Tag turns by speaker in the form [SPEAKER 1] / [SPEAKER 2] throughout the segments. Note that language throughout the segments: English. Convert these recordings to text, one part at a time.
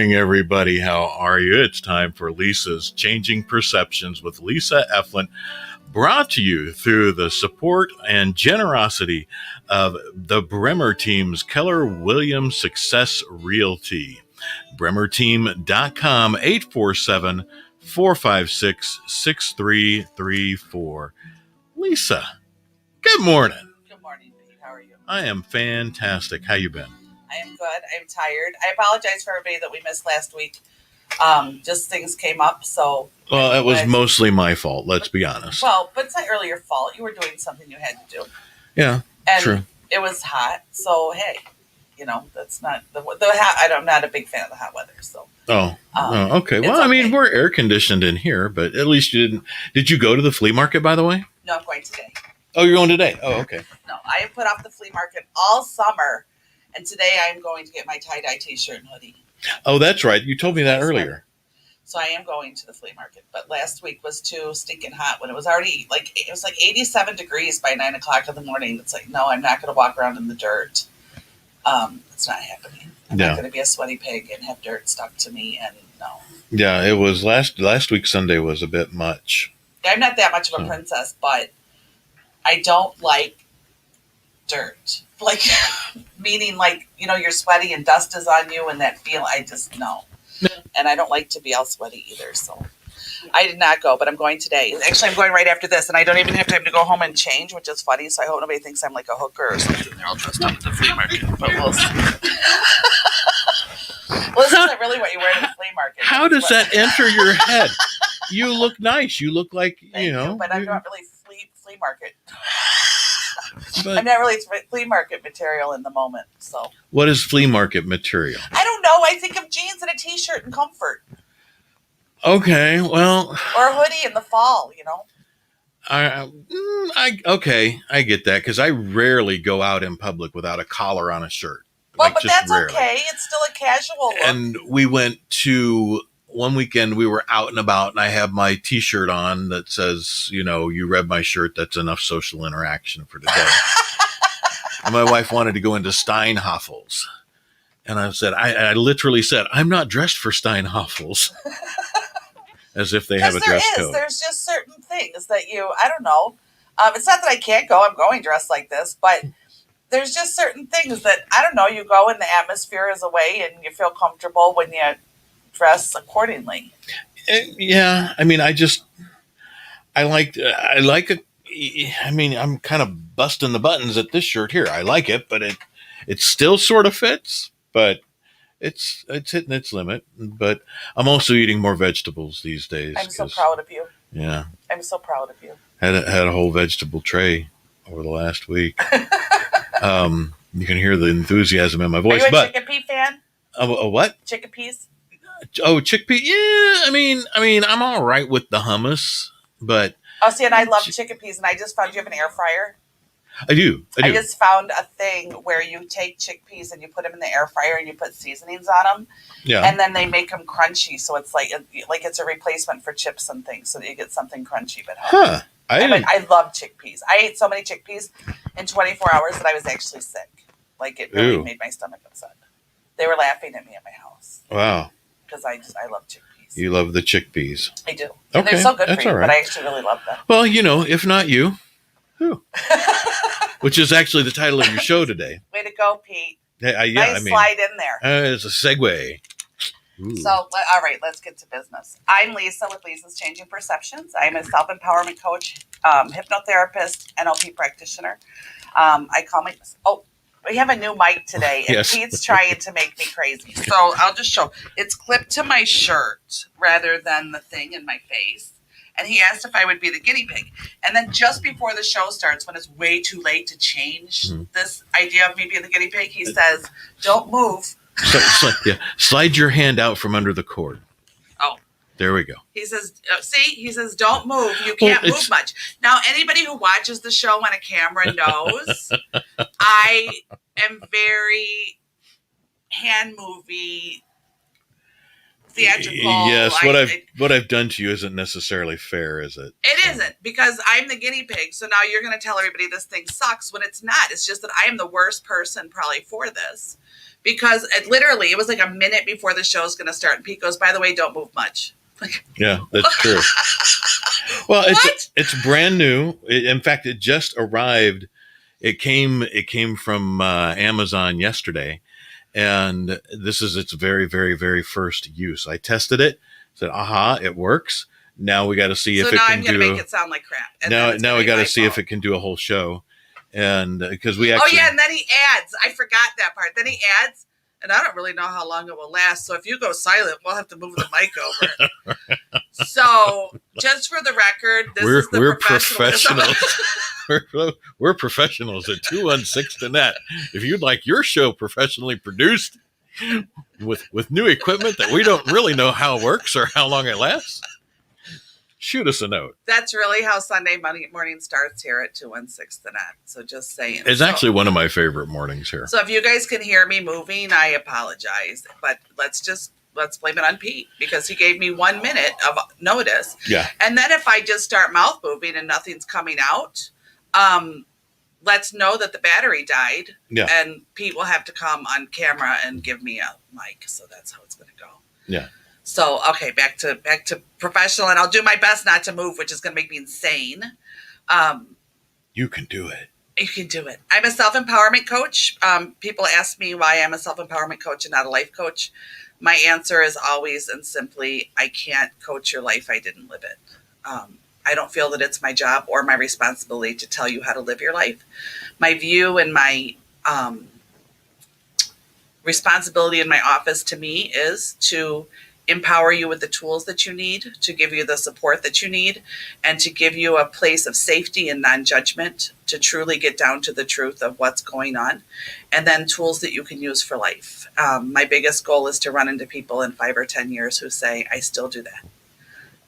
[SPEAKER 1] morning, everybody. How are you? It's time for Lisa's Changing Perceptions with Lisa Efflandt, brought to you through the support and generosity of the Bremer Team's Keller Williams Success Realty. BremerTeam.com, 847-456-6334. Lisa, good morning.
[SPEAKER 2] Good morning, Pete. How are you?
[SPEAKER 1] I am fantastic. How you been?
[SPEAKER 2] I am good. I'm tired. I apologize for everybody that we missed last week. Just things came up, so.
[SPEAKER 1] Well, it was mostly my fault, let's be honest.
[SPEAKER 2] Well, but it's not really your fault. You were doing something you had to do.
[SPEAKER 1] Yeah,
[SPEAKER 2] and
[SPEAKER 1] true.
[SPEAKER 2] It was hot, so hey, that's not the hot. I'm not a big fan of the hot weather, so.
[SPEAKER 1] Okay. Well, I mean, we're air conditioned in here, but at least you didn't. Did you go to the flea market, by the way?
[SPEAKER 2] No, I'm going today.
[SPEAKER 1] Oh, you're going today? Oh, okay.
[SPEAKER 2] No, I have put off the flea market all summer, and today I'm going to get my tie-dye t-shirt and hoodie.
[SPEAKER 1] Oh, that's right. You told me that earlier.
[SPEAKER 2] So I am going to the flea market, but last week was too stinking hot when it was already like 87 degrees by 9 o'clock in the morning. It's like, no, I'm not going to walk around in the dirt. It's not happening. I'm not going to be a sweaty pig and have dirt stuck to me, and no.
[SPEAKER 1] Yeah, it was last week. Sunday was a bit much.
[SPEAKER 2] I'm not that much of a princess, but I don't like dirt. Like, meaning like, you're sweaty and dust is on you and that feel, I just, no. And I don't like to be all sweaty either, so I did not go, but I'm going today. Actually, I'm going right after this, and I don't even have time to go home and change, which is funny, so I hope nobody thinks I'm like a hooker or something. They're all dressed up at the flea market, but we'll see. Well, this isn't really what you wear to the flea market.
[SPEAKER 1] How does that enter your head? You look nice. You look like,
[SPEAKER 2] Thank you, but I'm not really flea market.
[SPEAKER 1] But
[SPEAKER 2] I'm not really flea market material in the moment. So
[SPEAKER 1] what is flea market material?
[SPEAKER 2] I don't know. I think of jeans and a t-shirt and comfort.
[SPEAKER 1] Okay, well,
[SPEAKER 2] or a hoodie in the fall.
[SPEAKER 1] I get that because I rarely go out in public without a collar on a shirt.
[SPEAKER 2] Well, but that's rarely. Okay. It's still a casual look.
[SPEAKER 1] And we went to one weekend. We were out and about, and I have my T-shirt on that says, "You read my shirt. That's enough social interaction for today." And my wife wanted to go into Steinhoffels, and I said, I literally said, "I'm not dressed for Steinhoffels," as if they have a dress code.
[SPEAKER 2] There's just certain things that I don't know. It's not that I can't go. I'm going dressed like this, but. There's just certain things that, I don't know, you go and the atmosphere is away and you feel comfortable when you dress accordingly.
[SPEAKER 1] Yeah. I mean, I'm kind of busting the buttons at this shirt here. I like it, but it still sort of fits, but it's hitting its limit. But I'm also eating more vegetables these days.
[SPEAKER 2] I'm so proud of you.
[SPEAKER 1] Yeah.
[SPEAKER 2] I'm so proud of you.
[SPEAKER 1] Had a whole vegetable tray over the last week. You can hear the enthusiasm in my voice.
[SPEAKER 2] Are you a chickpea fan?
[SPEAKER 1] A what?
[SPEAKER 2] Chickpeas.
[SPEAKER 1] Oh, chickpea. Yeah, I mean, I'm all right with the hummus, but.
[SPEAKER 2] Oh, see, and I love chickpeas, and I just found you have an air fryer.
[SPEAKER 1] I do.
[SPEAKER 2] I just found a thing where you take chickpeas and you put them in the air fryer and you put seasonings on them.
[SPEAKER 1] Yeah.
[SPEAKER 2] And then they make them crunchy, so it's like it's a replacement for chips and things, so that you get something crunchy. But I love chickpeas. I ate so many chickpeas in 24 hours that I was actually sick. Like, it really made my stomach upset. They were laughing at me at my house.
[SPEAKER 1] Wow.
[SPEAKER 2] Because I love chickpeas.
[SPEAKER 1] You love the chickpeas.
[SPEAKER 2] I do.
[SPEAKER 1] Okay.
[SPEAKER 2] And they're so good
[SPEAKER 1] That's
[SPEAKER 2] for you,
[SPEAKER 1] all right.
[SPEAKER 2] but I actually really love them.
[SPEAKER 1] Well, if not you, who? Which is actually the title of your show today.
[SPEAKER 2] Way to go, Pete.
[SPEAKER 1] Nice
[SPEAKER 2] slide in there.
[SPEAKER 1] It's a segue. Ooh.
[SPEAKER 2] So, all right, let's get to business. I'm Lisa with Lisa's Changing Perceptions. I'm a self-empowerment coach, hypnotherapist, NLP practitioner. I call my... Oh, we have a new mic today, and
[SPEAKER 1] Yes.
[SPEAKER 2] Pete's trying to make me crazy. So I'll just show. It's clipped to my shirt rather than the thing in my face. And he asked if I would be the guinea pig. And then just before the show starts, when it's way too late to change this idea of me being the guinea pig, he says, "Don't move."
[SPEAKER 1] Slide your hand out from under the cord.
[SPEAKER 2] Oh.
[SPEAKER 1] There we go.
[SPEAKER 2] He says, "Don't move. You can't move much." Now, anybody who watches the show on a camera knows I am very hand movie, theatrical.
[SPEAKER 1] Yes, what I've done to you isn't necessarily fair, is it?
[SPEAKER 2] It isn't, because I'm the guinea pig. So now you're going to tell everybody this thing sucks when it's not. It's just that I am the worst person probably for this. because it was like a minute before the show's going to start. And Pete goes, by the way, don't move much.
[SPEAKER 1] Yeah, that's true. Well, it's brand new. In fact, it just arrived. It came from Amazon yesterday, and this is its very, very, very first use. I tested it, said, "Aha, it works." Now we got to see if it can do. So now I'm going to
[SPEAKER 2] make it sound like crap.
[SPEAKER 1] Now we got to see if it can do a whole show, and because we actually.
[SPEAKER 2] Oh yeah, and then he adds. I forgot that part. Then he adds, and I don't really know how long it will last. So if you go silent, we'll have to move the mic over. So just for the record, we're professionals.
[SPEAKER 1] We're professionals at 216 to net. If you'd like your show professionally produced with new equipment that we don't really know how it works or how long it lasts, shoot us a note.
[SPEAKER 2] That's really how Sunday morning starts here at 216 the net. So just saying.
[SPEAKER 1] It's actually one of my favorite mornings here.
[SPEAKER 2] So if you guys can hear me moving, I apologize. But let's blame it on Pete because he gave me 1 minute of notice.
[SPEAKER 1] Yeah.
[SPEAKER 2] And then if I just start mouth moving and nothing's coming out, let's know that the battery died.
[SPEAKER 1] Yeah.
[SPEAKER 2] And Pete will have to come on camera and give me a mic. So that's how it's going to go.
[SPEAKER 1] Yeah.
[SPEAKER 2] So, okay, back to professional, and I'll do my best not to move, which is going to make me insane.
[SPEAKER 1] You can do it.
[SPEAKER 2] You can do it. I'm a self-empowerment coach. People ask me why I'm a self-empowerment coach and not a life coach. My answer is always and simply, I can't coach your life. I didn't live it. I don't feel that it's my job or my responsibility to tell you how to live your life. My view and my responsibility in my office to me is to empower you with the tools that you need, to give you the support that you need, and to give you a place of safety and non-judgment to truly get down to the truth of what's going on, and then tools that you can use for life. My biggest goal is to run into people in 5 or 10 years who say, I still do that.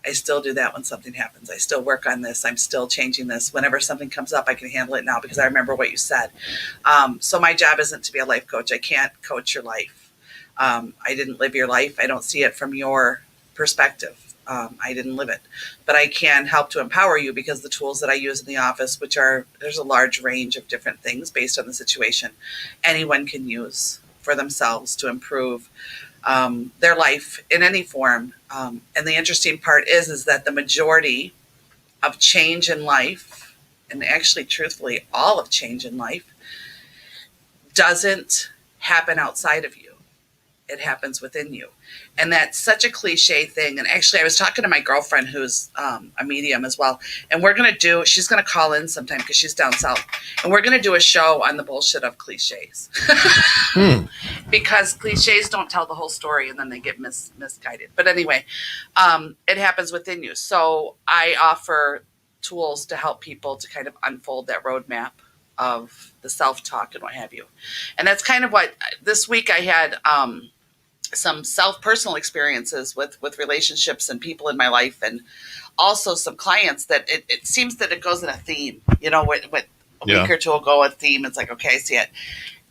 [SPEAKER 2] I still do that when something happens. I still work on this. I'm still changing this. Whenever something comes up, I can handle it now because I remember what you said. So my job isn't to be a life coach. I can't coach your life. I didn't live your life. I don't see it from your perspective. I didn't live it, but I can help to empower you because the tools that I use in the office, there's a large range of different things based on the situation, anyone can use for themselves to improve their life in any form. And the interesting part is that the majority of change in life, and actually truthfully all of change in life, doesn't happen outside of you. It happens within you. And that's such a cliche thing. And actually, I was talking to my girlfriend who's a medium as well. And she's going to call in sometime because she's down south. And we're going to do a show on the bullshit of cliches. Because cliches don't tell the whole story and then they get misguided. But anyway, it happens within you. So I offer tools to help people to kind of unfold that roadmap of the self-talk and what have you. And that's kind of what this week I had some personal experiences with relationships and people in my life, and also some clients that it seems that it goes in a theme, what a week or two ago, a theme. It's like, okay, I see it.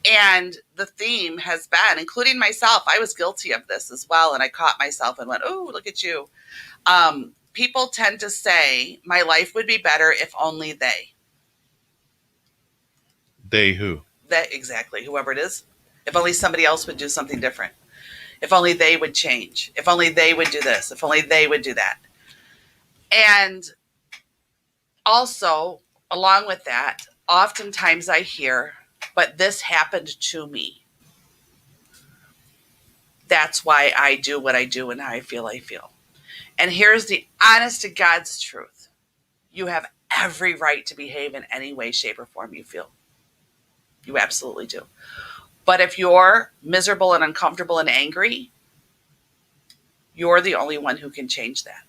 [SPEAKER 2] And the theme has been, including myself, I was guilty of this as well. And I caught myself and went, oh, look at you. People tend to say my life would be better if only they.
[SPEAKER 1] They who?
[SPEAKER 2] That exactly, whoever it is. If only somebody else would do something different. If only they would change. If only they would do this. If only they would do that. And also, along with that, oftentimes I hear, but this happened to me. That's why I do what I do and how I feel. And here's the honest to God's truth. You have every right to behave in any way, shape, or form you feel. You absolutely do. But if you're miserable and uncomfortable and angry, you're the only one who can change that.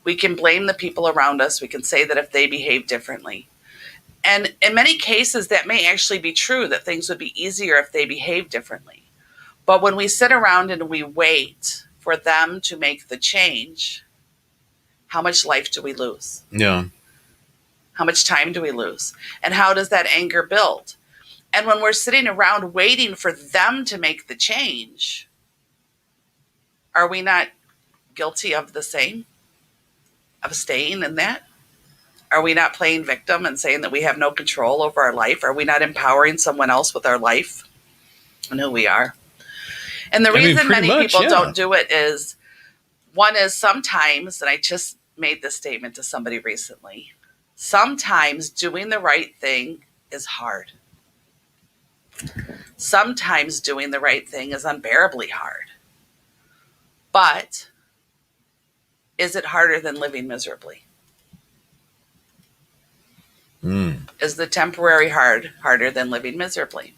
[SPEAKER 2] We can blame the people around us. We can say that if they behave differently. And in many cases, that may actually be true, that things would be easier if they behave differently. But when we sit around and we wait for them to make the change, how much life do we lose?
[SPEAKER 1] Yeah.
[SPEAKER 2] How much time do we lose? And how does that anger build? And when we're sitting around waiting for them to make the change, are we not guilty of the same? Of staying in that? Are we not playing victim and saying that we have no control over our life? Are we not empowering someone else with our life? and who we are. And the
[SPEAKER 1] I mean,
[SPEAKER 2] reason
[SPEAKER 1] pretty
[SPEAKER 2] many
[SPEAKER 1] much,
[SPEAKER 2] people
[SPEAKER 1] yeah.
[SPEAKER 2] don't do it is, one is sometimes, and I just made this statement to somebody recently, sometimes doing the right thing is hard. Sometimes doing the right thing is unbearably hard. But is it harder than living miserably? Is the temporary harder than living miserably?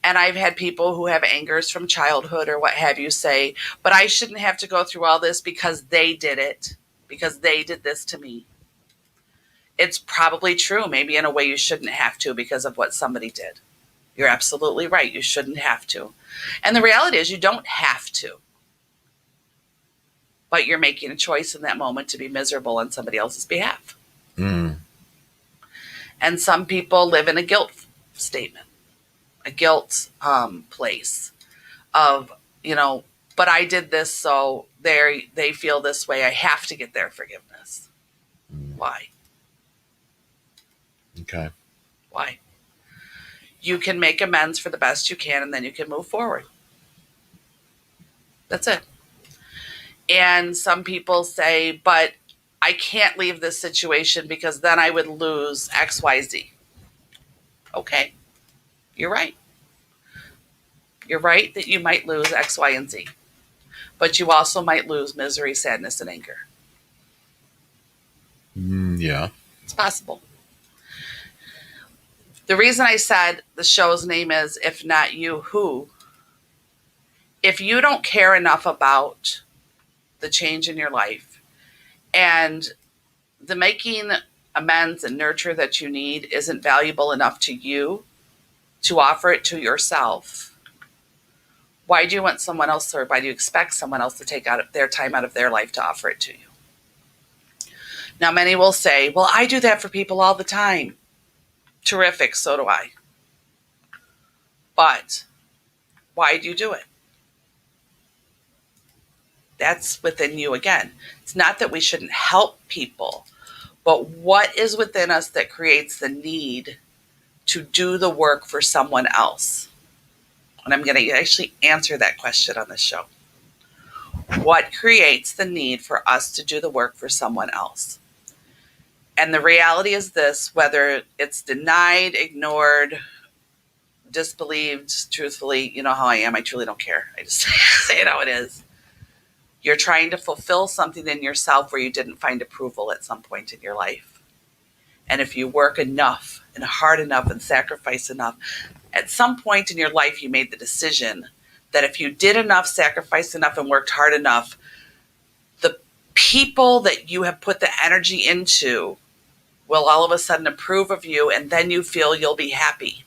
[SPEAKER 2] And I've had people who have angers from childhood or what have you say, but I shouldn't have to go through all this because they did it, because they did this to me. It's probably true. Maybe in a way you shouldn't have to because of what somebody did. You're absolutely right. You shouldn't have to. And the reality is you don't have to. But you're making a choice in that moment to be miserable on somebody else's behalf.
[SPEAKER 1] Mm.
[SPEAKER 2] And some people live in a guilt statement, a guilt place of, but I did this, so they feel this way. I have to get their forgiveness. Why?
[SPEAKER 1] Okay.
[SPEAKER 2] Why? You can make amends for the best you can, and then you can move forward. That's it. And some people say, but I can't leave this situation because then I would lose X, Y, Z. Okay. You're right. You're right that you might lose X, Y, and Z. But you also might lose misery, sadness, and anger.
[SPEAKER 1] Yeah.
[SPEAKER 2] It's possible. The reason I said the show's name is If Not You, Who? If you don't care enough about the change in your life and the making amends and nurture that you need isn't valuable enough to you to offer it to yourself, why do you want someone else, or why do you expect someone else to take out their time out of their life to offer it to you? Now, many will say, well, I do that for people all the time. Terrific, so do I. But why do you do it? That's within you again. It's not that we shouldn't help people, but what is within us that creates the need to do the work for someone else? And I'm going to actually answer that question on this show. What creates the need for us to do the work for someone else? And the reality is this, whether it's denied, ignored, disbelieved, truthfully, you know how I am. I truly don't care. I just say it how it is. You're trying to fulfill something in yourself where you didn't find approval at some point in your life. And if you work enough and hard enough and sacrifice enough, at some point in your life, you made the decision that if you did enough, sacrificed enough, and worked hard enough, the people that you have put the energy into will all of a sudden approve of you, and then you feel you'll be happy.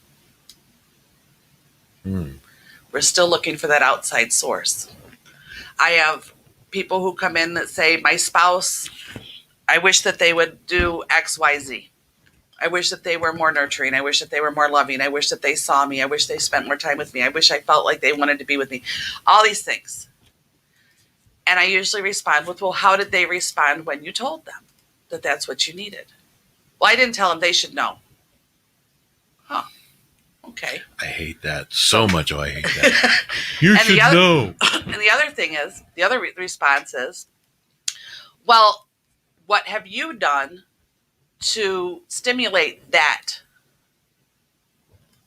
[SPEAKER 2] We're still looking for that outside source. I have people who come in that say, my spouse, I wish that they would do X, Y, Z. I wish that they were more nurturing. I wish that they were more loving. I wish that they saw me. I wish they spent more time with me. I wish I felt like they wanted to be with me. All these things. And I usually respond with, well, how did they respond when you told them that that's what you needed? Well, I didn't tell them. They should know. Huh. Okay.
[SPEAKER 1] I hate that so much. Oh, I hate that. You should know.
[SPEAKER 2] And the other thing is, the other response is, well, what have you done to stimulate that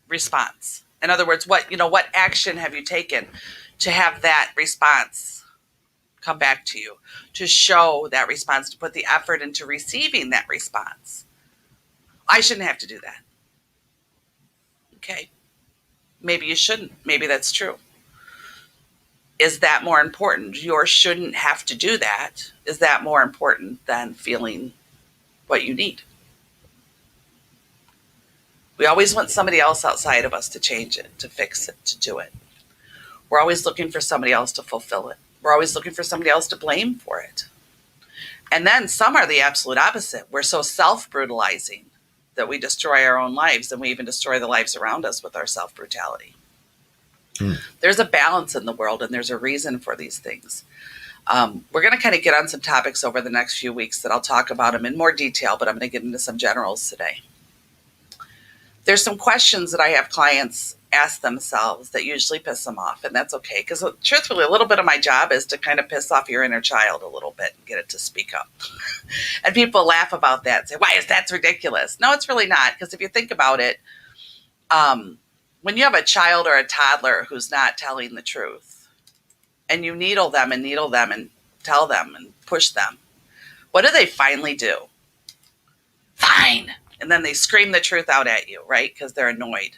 [SPEAKER 2] response? In other words, what action have you taken to have that response come back to you, to show that response, to put the effort into receiving that response? I shouldn't have to do that. Okay. Maybe you shouldn't. Maybe that's true. Is that more important? Your shouldn't have to do that. Is that more important than feeling what you need? We always want somebody else outside of us to change it, to fix it, to do it. We're always looking for somebody else to fulfill it. We're always looking for somebody else to blame for it. And then some are the absolute opposite. We're so self-brutalizing that we destroy our own lives, and we even destroy the lives around us with our self-brutality. There's a balance in the world, and there's a reason for these things. We're going to kind of get on some topics over the next few weeks that I'll talk about them in more detail, but I'm going to get into some generals today. there's some questions that I have clients ask themselves that usually piss them off, and that's okay, because truthfully, a little bit of my job is to kind of piss off your inner child a little bit and get it to speak up. And people laugh about that and say, why is that ridiculous? No, it's really not, because if you think about it, when you have a child or a toddler who's not telling the truth, and you needle them and tell them and push them, what do they finally do? Fine. And then they scream the truth out at you, right? Because they're annoyed.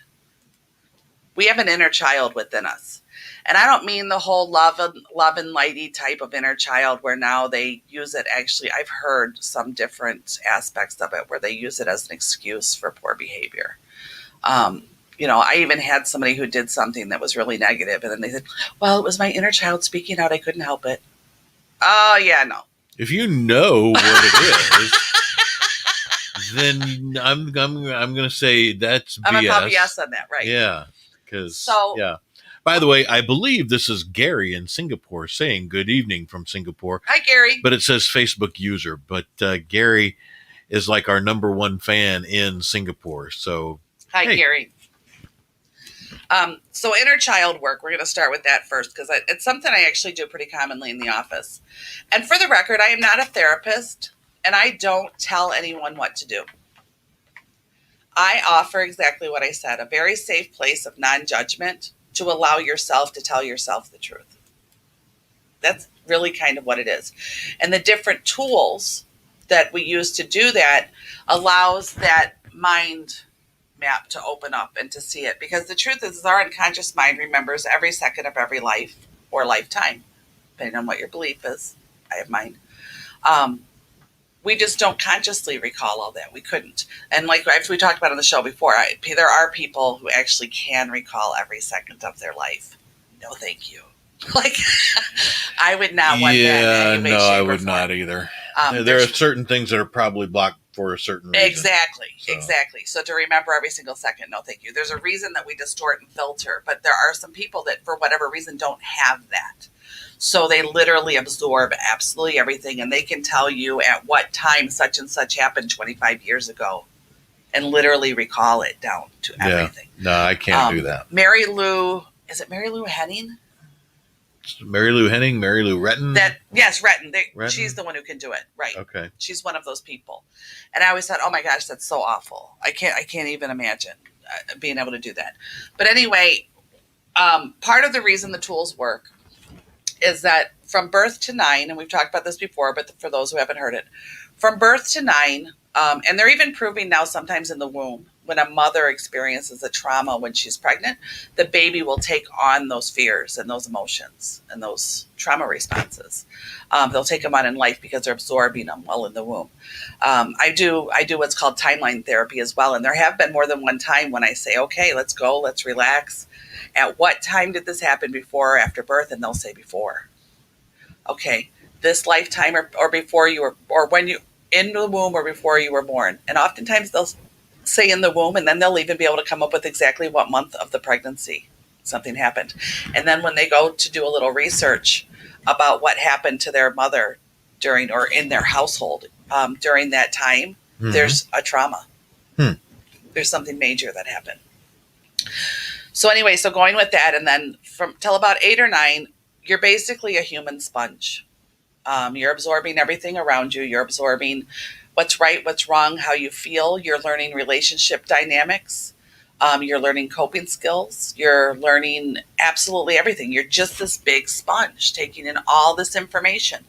[SPEAKER 2] We have an inner child within us. And I don't mean the whole love and lighty type of inner child where now they use it. Actually, I've heard some different aspects of it where they use it as an excuse for poor behavior. I even had somebody who did something that was really negative, and then they said, well, it was my inner child speaking out. I couldn't help it. Oh, yeah, no.
[SPEAKER 1] If you know what it is, then I'm going to say that's BS.
[SPEAKER 2] I'm going to call BS on that, right?
[SPEAKER 1] Yeah. Yeah. By the way, I believe this is Gary in Singapore saying good evening from Singapore.
[SPEAKER 2] Hi, Gary.
[SPEAKER 1] But it says Facebook user. But Gary is like our number one fan in Singapore. So,
[SPEAKER 2] hi, hey. Gary. So inner child work, we're going to start with that first, because it's something I actually do pretty commonly in the office. And for the record, I am not a therapist, and I don't tell anyone what to do. I offer exactly what I said, a very safe place of non-judgment to allow yourself to tell yourself the truth. That's really kind of what it is. And the different tools that we use to do that allows that mind map to open up and to see it. Because the truth is our unconscious mind remembers every second of every life or lifetime, depending on what your belief is. I have mine. We just don't consciously recall all that. We couldn't. And like we talked about on the show before, there are people who actually can recall every second of their life. No, thank you. Like, I would not want that.
[SPEAKER 1] Yeah, no, I would not either. There are certain things that are probably blocked for a certain reason.
[SPEAKER 2] Exactly. So to remember every single second, no, thank you. There's a reason that we distort and filter, but there are some people that, for whatever reason, don't have that. So they literally absorb absolutely everything, and they can tell you at what time such and such happened 25 years ago and literally recall it down to everything.
[SPEAKER 1] No, I can't do that.
[SPEAKER 2] Mary Lou, is it Mary Lou Henning?
[SPEAKER 1] Mary Lou Henning, Mary Lou Retton?
[SPEAKER 2] Yes, Retton.
[SPEAKER 1] Retton.
[SPEAKER 2] She's the one who can do it, right?
[SPEAKER 1] Okay.
[SPEAKER 2] She's one of those people. And I always thought, oh my gosh, that's so awful. I can't even imagine being able to do that. But anyway, part of the reason the tools work is that from birth to 9, and we've talked about this before, but for those who haven't heard it, from birth to 9, and they're even proving now sometimes in the womb, when a mother experiences a trauma when she's pregnant, the baby will take on those fears and those emotions and those trauma responses. They'll take them on in life because they're absorbing them while in the womb. I do what's called timeline therapy as well. And there have been more than one time when I say, okay, let's go, let's relax. At what time did this happen, before or after birth? And they'll say before. Okay, this lifetime or before you were, or when you, in the womb or before you were born. And oftentimes they'll say in the womb, and then they'll even be able to come up with exactly what month of the pregnancy something happened. And then when they go to do a little research about what happened to their mother during or in their household during that time, there's a trauma. There's something major that happened. So anyway, so going with that, and then from till about 8 or 9, you're basically a human sponge. You're absorbing everything around you. You're absorbing what's right, what's wrong, how you feel. You're learning relationship dynamics. You're learning coping skills. You're learning absolutely everything. You're just this big sponge taking in all this information,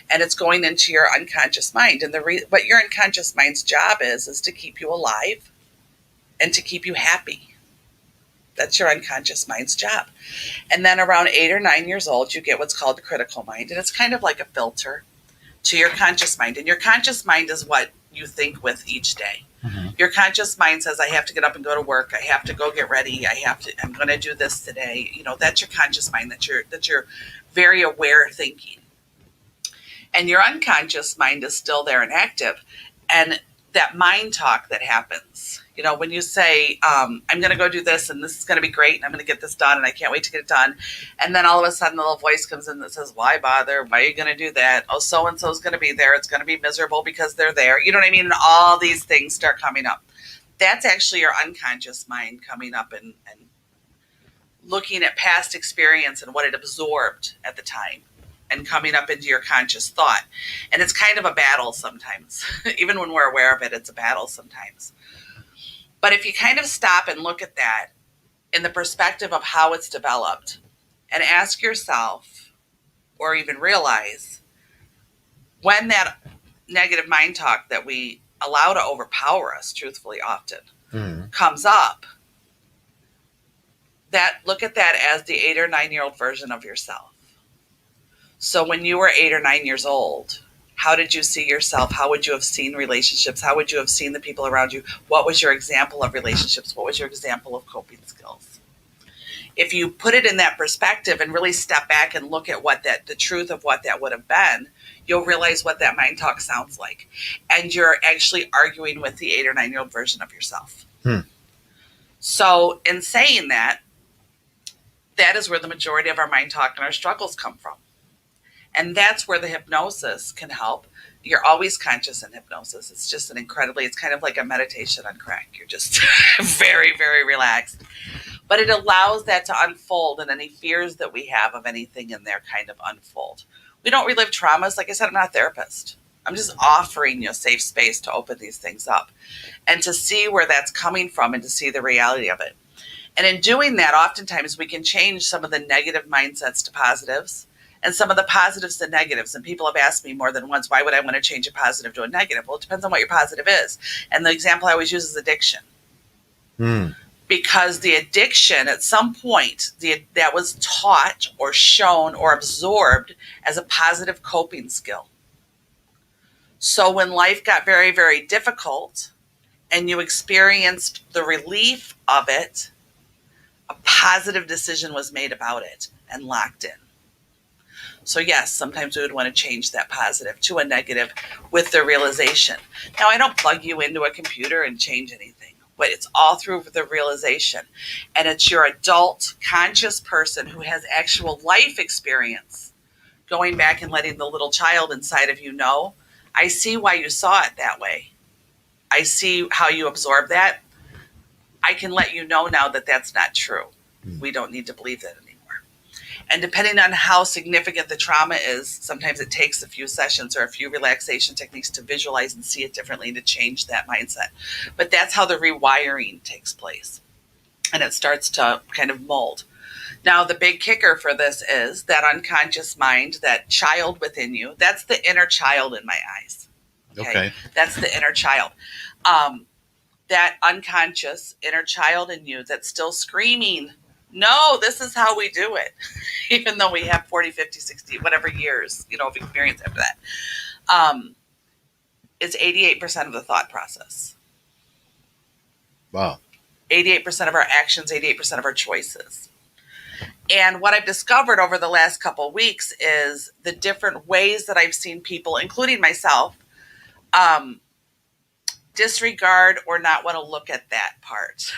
[SPEAKER 2] and it's going into your unconscious mind. And what your unconscious mind's job is to keep you alive and to keep you happy. That's your unconscious mind's job. And then around 8 or 9 years old, you get what's called the critical mind. And it's kind of like a filter to your conscious mind. And your conscious mind is what you think with each day. Your conscious mind says, I have to get up and go to work. I have to go get ready. I'm going to do this today. That's your conscious mind. That's your very aware thinking. And your unconscious mind is still there and active. And that mind talk that happens, when you say, I'm going to go do this and this is going to be great and I'm going to get this done and I can't wait to get it done. And then all of a sudden the little voice comes in that says, why bother? Why are you going to do that? Oh, so-and-so is going to be there. It's going to be miserable because they're there. You know what I mean? And all these things start coming up. that's actually your unconscious mind coming up and looking at past experience and what it absorbed at the time and coming up into your conscious thought. And it's kind of a battle sometimes. Even when we're aware of it, it's a battle sometimes. But if you kind of stop and look at that in the perspective of how it's developed and ask yourself, or even realize, when that negative mind talk that we allow to overpower us, truthfully often, comes up, look at that as the 8 or 9-year-old version of yourself. So when you were 8 or 9 years old, how did you see yourself? How would you have seen relationships? How would you have seen the people around you? What was your example of relationships? What was your example of coping skills? If you put it in that perspective and really step back and look at the truth of what that would have been, you'll realize what that mind talk sounds like. And you're actually arguing with the 8 or 9-year-old version of yourself. So in saying that, that is where the majority of our mind talk and our struggles come from. And that's where the hypnosis can help. You're always conscious in hypnosis. It's just it's kind of like a meditation on crack. You're just very, very relaxed. But it allows that to unfold, and any fears that we have of anything in there kind of unfold. We don't relive traumas. Like I said, I'm not a therapist. I'm just offering you a safe space to open these things up and to see where that's coming from and to see the reality of it. And in doing that, oftentimes we can change some of the negative mindsets to positives and some of the positives to negatives. And people have asked me more than once, why would I want to change a positive to a negative? Well, it depends on what your positive is. And the example I always use is addiction. Because the addiction, at some point, that was taught or shown or absorbed as a positive coping skill. So when life got very, very difficult and you experienced the relief of it, a positive decision was made about it and locked in. So yes, sometimes we would want to change that positive to a negative with the realization. Now, I don't plug you into a computer and change anything, but it's all through the realization. And it's your adult, conscious person who has actual life experience going back and letting the little child inside of you know, I see why you saw it that way. I see how you absorb that. I can let you know now that that's not true. We don't need to believe that anymore. And depending on how significant the trauma is, sometimes it takes a few sessions or a few relaxation techniques to visualize and see it differently to change that mindset. But that's how the rewiring takes place. And it starts to kind of mold. Now, the big kicker for this is that unconscious mind, that child within you, that's the inner child in my eyes. Okay. That's the inner child. That unconscious inner child in you that's still screaming, no, this is how we do it. Even though we have 40, 50, 60, whatever years, of experience after that, is 88% of the thought process.
[SPEAKER 1] Wow.
[SPEAKER 2] 88% of our actions, 88% of our choices. And what I've discovered over the last couple of weeks is the different ways that I've seen people, including myself, disregard or not want to look at that part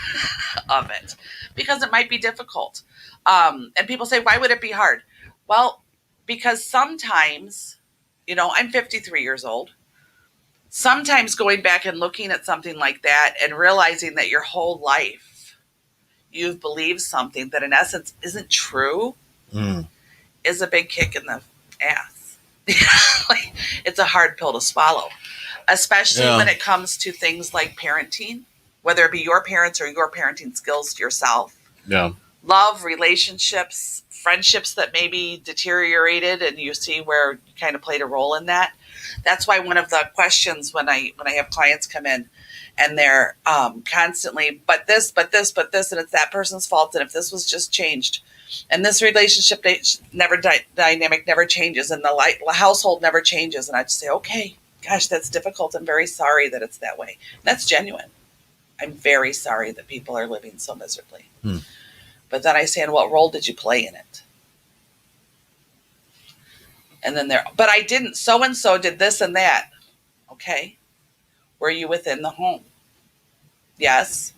[SPEAKER 2] of it because it might be difficult. And people say, why would it be hard? Well, because sometimes, I'm 53 years old. Sometimes going back and looking at something like that and realizing that your whole life you've believed something that in essence isn't true is a big kick in the ass. It's a hard pill to swallow. Especially when it comes to things like parenting, whether it be your parents or your parenting skills to yourself.
[SPEAKER 1] Yeah.
[SPEAKER 2] Love, relationships, friendships that maybe deteriorated and you see where you kind of played a role in that. That's why one of the questions when I have clients come in and they're constantly, but this, and it's that person's fault. And if this was just changed and this relationship dynamic never changes and the household never changes. And I just say, okay. Gosh, that's difficult. I'm very sorry that it's that way. That's genuine. I'm very sorry that people are living so miserably. But then I say, and what role did you play in it? And then but I didn't. So-and-so did this and that. Okay. Were you within the home? Yes.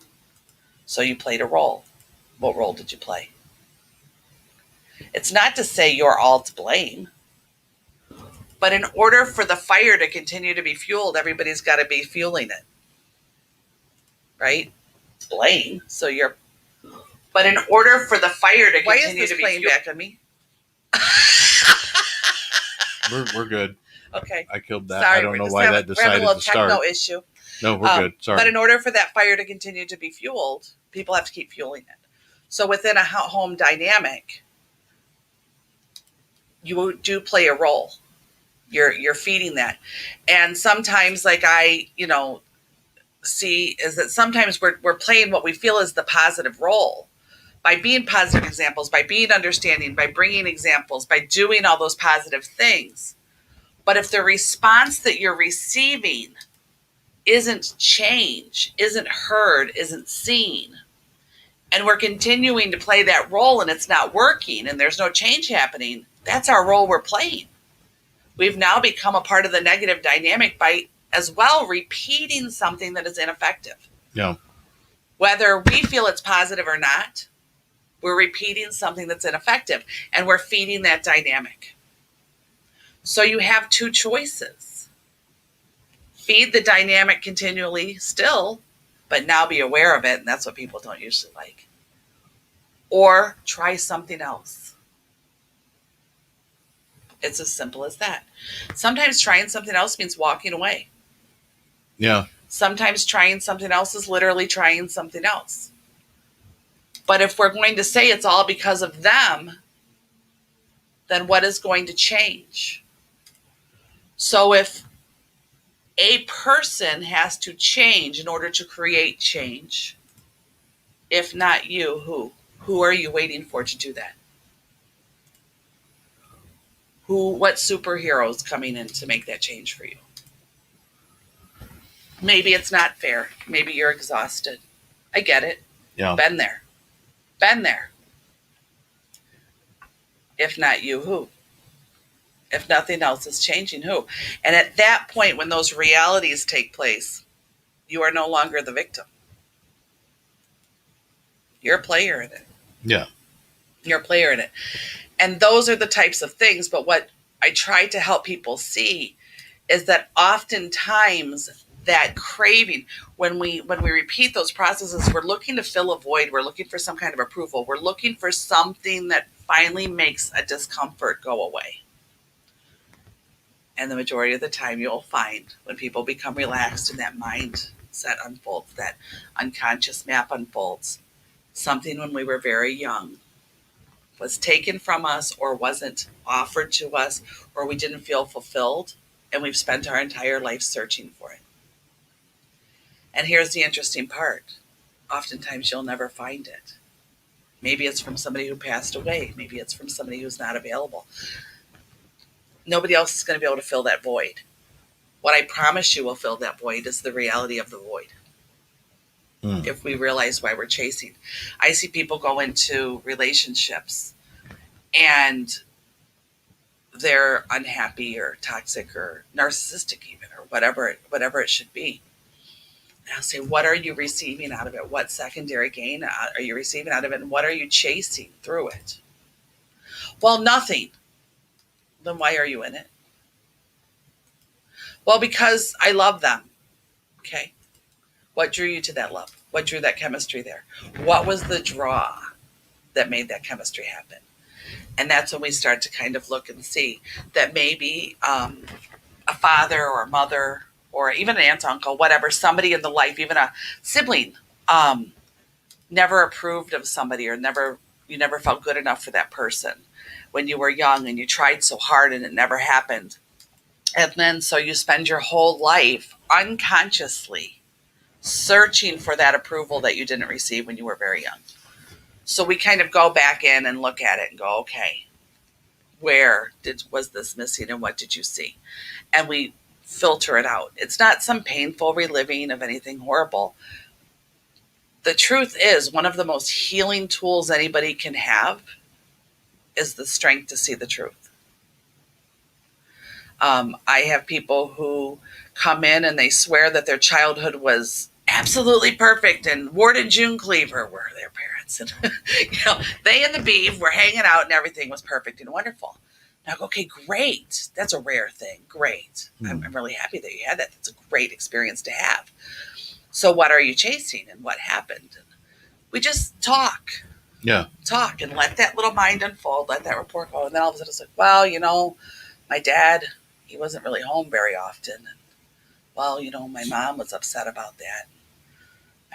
[SPEAKER 2] So you played a role. What role did you play? It's not to say you're all to blame. But in order for the fire to continue to be fueled, everybody's got to be fueling it. right? Blame. So you're. But in order for the fire to continue to be playing back on me?
[SPEAKER 1] We're good.
[SPEAKER 2] Okay.
[SPEAKER 1] I killed that.
[SPEAKER 2] Sorry,
[SPEAKER 1] I don't know why that decided
[SPEAKER 2] we're having a little
[SPEAKER 1] to start.
[SPEAKER 2] techno issue.
[SPEAKER 1] No, we're good. Sorry.
[SPEAKER 2] But in order for that fire to continue to be fueled, people have to keep fueling it. So within a home dynamic, you do play a role. You're feeding that. And sometimes, like I, see is that sometimes we're playing what we feel is the positive role by being positive examples, by being understanding, by bringing examples, by doing all those positive things. But if the response that you're receiving isn't change, isn't heard, isn't seen, and we're continuing to play that role and it's not working and there's no change happening, that's our role we're playing. We've now become a part of the negative dynamic by as well repeating something that is ineffective.
[SPEAKER 1] Yeah.
[SPEAKER 2] Whether we feel it's positive or not, we're repeating something that's ineffective and we're feeding that dynamic. So you have two choices. Feed the dynamic continually still, but now be aware of it, and that's what people don't usually like. Or try something else. It's as simple as that. Sometimes trying something else means walking away.
[SPEAKER 1] Yeah.
[SPEAKER 2] Sometimes trying something else is literally trying something else. But if we're going to say it's all because of them, then what is going to change? So if a person has to change in order to create change, if not you, who? Who are you waiting for to do that? What superhero is coming in to make that change for you? Maybe it's not fair. Maybe you're exhausted. I get it.
[SPEAKER 1] Yeah.
[SPEAKER 2] Been there. If not you, who? If nothing else is changing, who? And at that point, when those realities take place, you are no longer the victim. You're a player in it.
[SPEAKER 1] Yeah.
[SPEAKER 2] You're a player in it. And those are the types of things. But what I try to help people see is that oftentimes that craving, when we repeat those processes, we're looking to fill a void. We're looking for some kind of approval. We're looking for something that finally makes a discomfort go away. And the majority of the time you'll find when people become relaxed and that mindset unfolds, that unconscious map unfolds, something when we were very young was taken from us or wasn't offered to us or we didn't feel fulfilled, and we've spent our entire life searching for it. And here's the interesting part. Oftentimes you'll never find it. Maybe it's from somebody who passed away. Maybe it's from somebody who's not available. Nobody else is going to be able to fill that void. What I promise you will fill that void is the reality of the void. If we realize why we're chasing. I see people go into relationships and they're unhappy or toxic or narcissistic even, or whatever it should be. And I'll say, what are you receiving out of it? What secondary gain are you receiving out of it? And what are you chasing through it? Well, nothing. Then why are you in it? Well, because I love them. Okay. What drew you to that love? What drew that chemistry there? What was the draw that made that chemistry happen? And that's when we start to kind of look and see that maybe a father or a mother or even an aunt, uncle, whatever, somebody in the life, even a sibling, never approved of somebody, or you never felt good enough for that person when you were young and you tried so hard and it never happened. And then so you spend your whole life unconsciously searching for that approval that you didn't receive when you were very young. So we kind of go back in and look at it and go, okay, where was this missing and what did you see? And we filter it out. It's not some painful reliving of anything horrible. The truth is, one of the most healing tools anybody can have is the strength to see the truth. I have people who come in and they swear that their childhood was absolutely perfect and Ward and June Cleaver were their parents. And, they and the Beeve were hanging out and everything was perfect and wonderful. And I go, okay, great. That's a rare thing. Great. I'm really happy that you had that. That's a great experience to have. So what are you chasing and what happened? And we just talk and let that little mind unfold, let that report go. And then all of a sudden it's like, well, my dad, he wasn't really home very often. And, well, my mom was upset about that.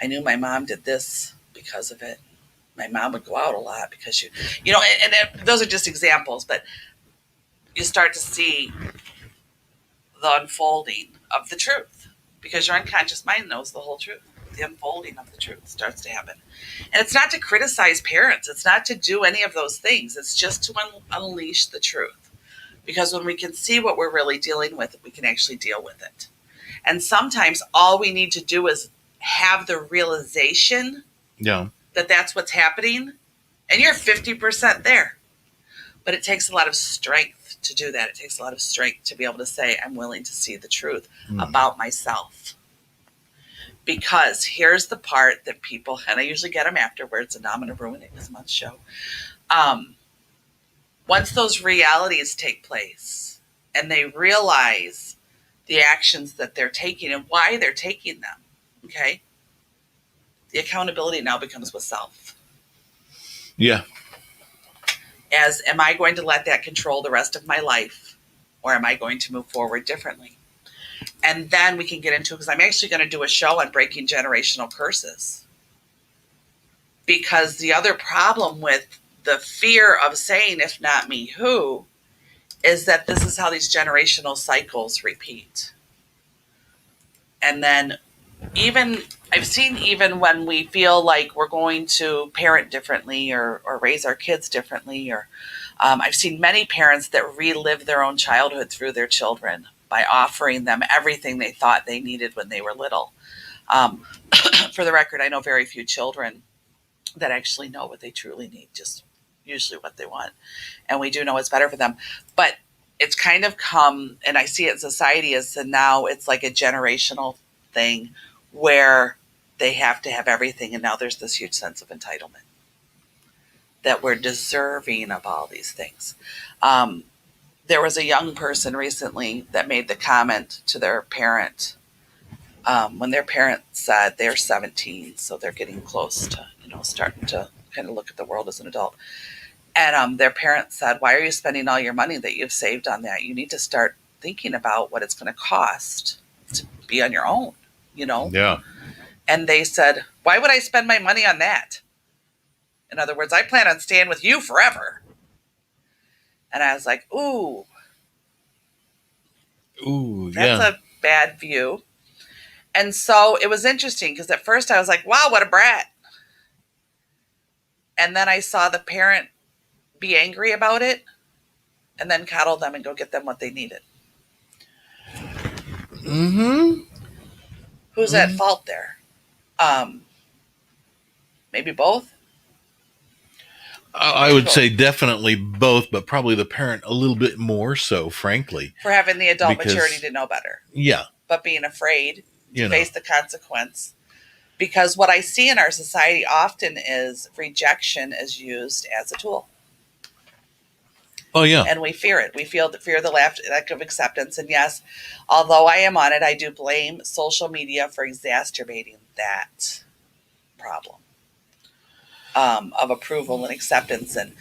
[SPEAKER 2] I knew my mom did this because of it. My mom would go out a lot because and those are just examples, but you start to see the unfolding of the truth because your unconscious mind knows the whole truth. The unfolding of the truth starts to happen. And it's not to criticize parents. It's not to do any of those things. It's just to unleash the truth. Because when we can see what we're really dealing with, we can actually deal with it. And sometimes all we need to do is have the realization that that's what's happening. And you're 50% there. But it takes a lot of strength to do that. It takes a lot of strength to be able to say, I'm willing to see the truth about myself. Because here's the part that people, and I usually get them afterwards, and now I'm going to ruin it this month's show. Once those realities take place and they realize the actions that they're taking and why they're taking them, okay, the accountability now becomes with self.
[SPEAKER 1] Yeah.
[SPEAKER 2] As, am I going to let that control the rest of my life, or am I going to move forward differently? And then we can get into it, because I'm actually going to do a show on breaking generational curses. Because the other problem with the fear of saying, if not me, who, is that this is how these generational cycles repeat. And then I've seen even when we feel like we're going to parent differently or raise our kids differently, or I've seen many parents that relive their own childhood through their children by offering them everything they thought they needed when they were little. For the record, I know very few children that actually know what they truly need, just usually what they want. And we do know what's better for them. But it's kind of come, and I see it in society as now it's like a generational thing where they have to have everything. And now there's this huge sense of entitlement that we're deserving of all these things. There was a young person recently that made the comment to their parent when their parent said they're 17, so they're getting close to, starting to kind of look at the world as an adult. And their parent said, why are you spending all your money that you've saved on that? You need to start thinking about what it's going to cost to be on your own,
[SPEAKER 1] Yeah.
[SPEAKER 2] And they said, why would I spend my money on that? In other words, I plan on staying with you forever. And I was like, ooh, that's a bad view. And so it was interesting because at first I was like, wow, what a brat. And then I saw the parent be angry about it and then coddle them and go get them what they needed.
[SPEAKER 1] Mm-hmm.
[SPEAKER 2] Who's at fault there? Maybe both?
[SPEAKER 1] I would say definitely both, but probably the parent a little bit more so, frankly.
[SPEAKER 2] For having the adult maturity to know better.
[SPEAKER 1] Yeah.
[SPEAKER 2] But being afraid to face the consequence. Because what I see in our society often is rejection is used as a tool.
[SPEAKER 1] Oh, yeah.
[SPEAKER 2] And we fear it. We fear the lack of acceptance. And yes, although I am on it, I do blame social media for exacerbating that problem of approval and acceptance. And,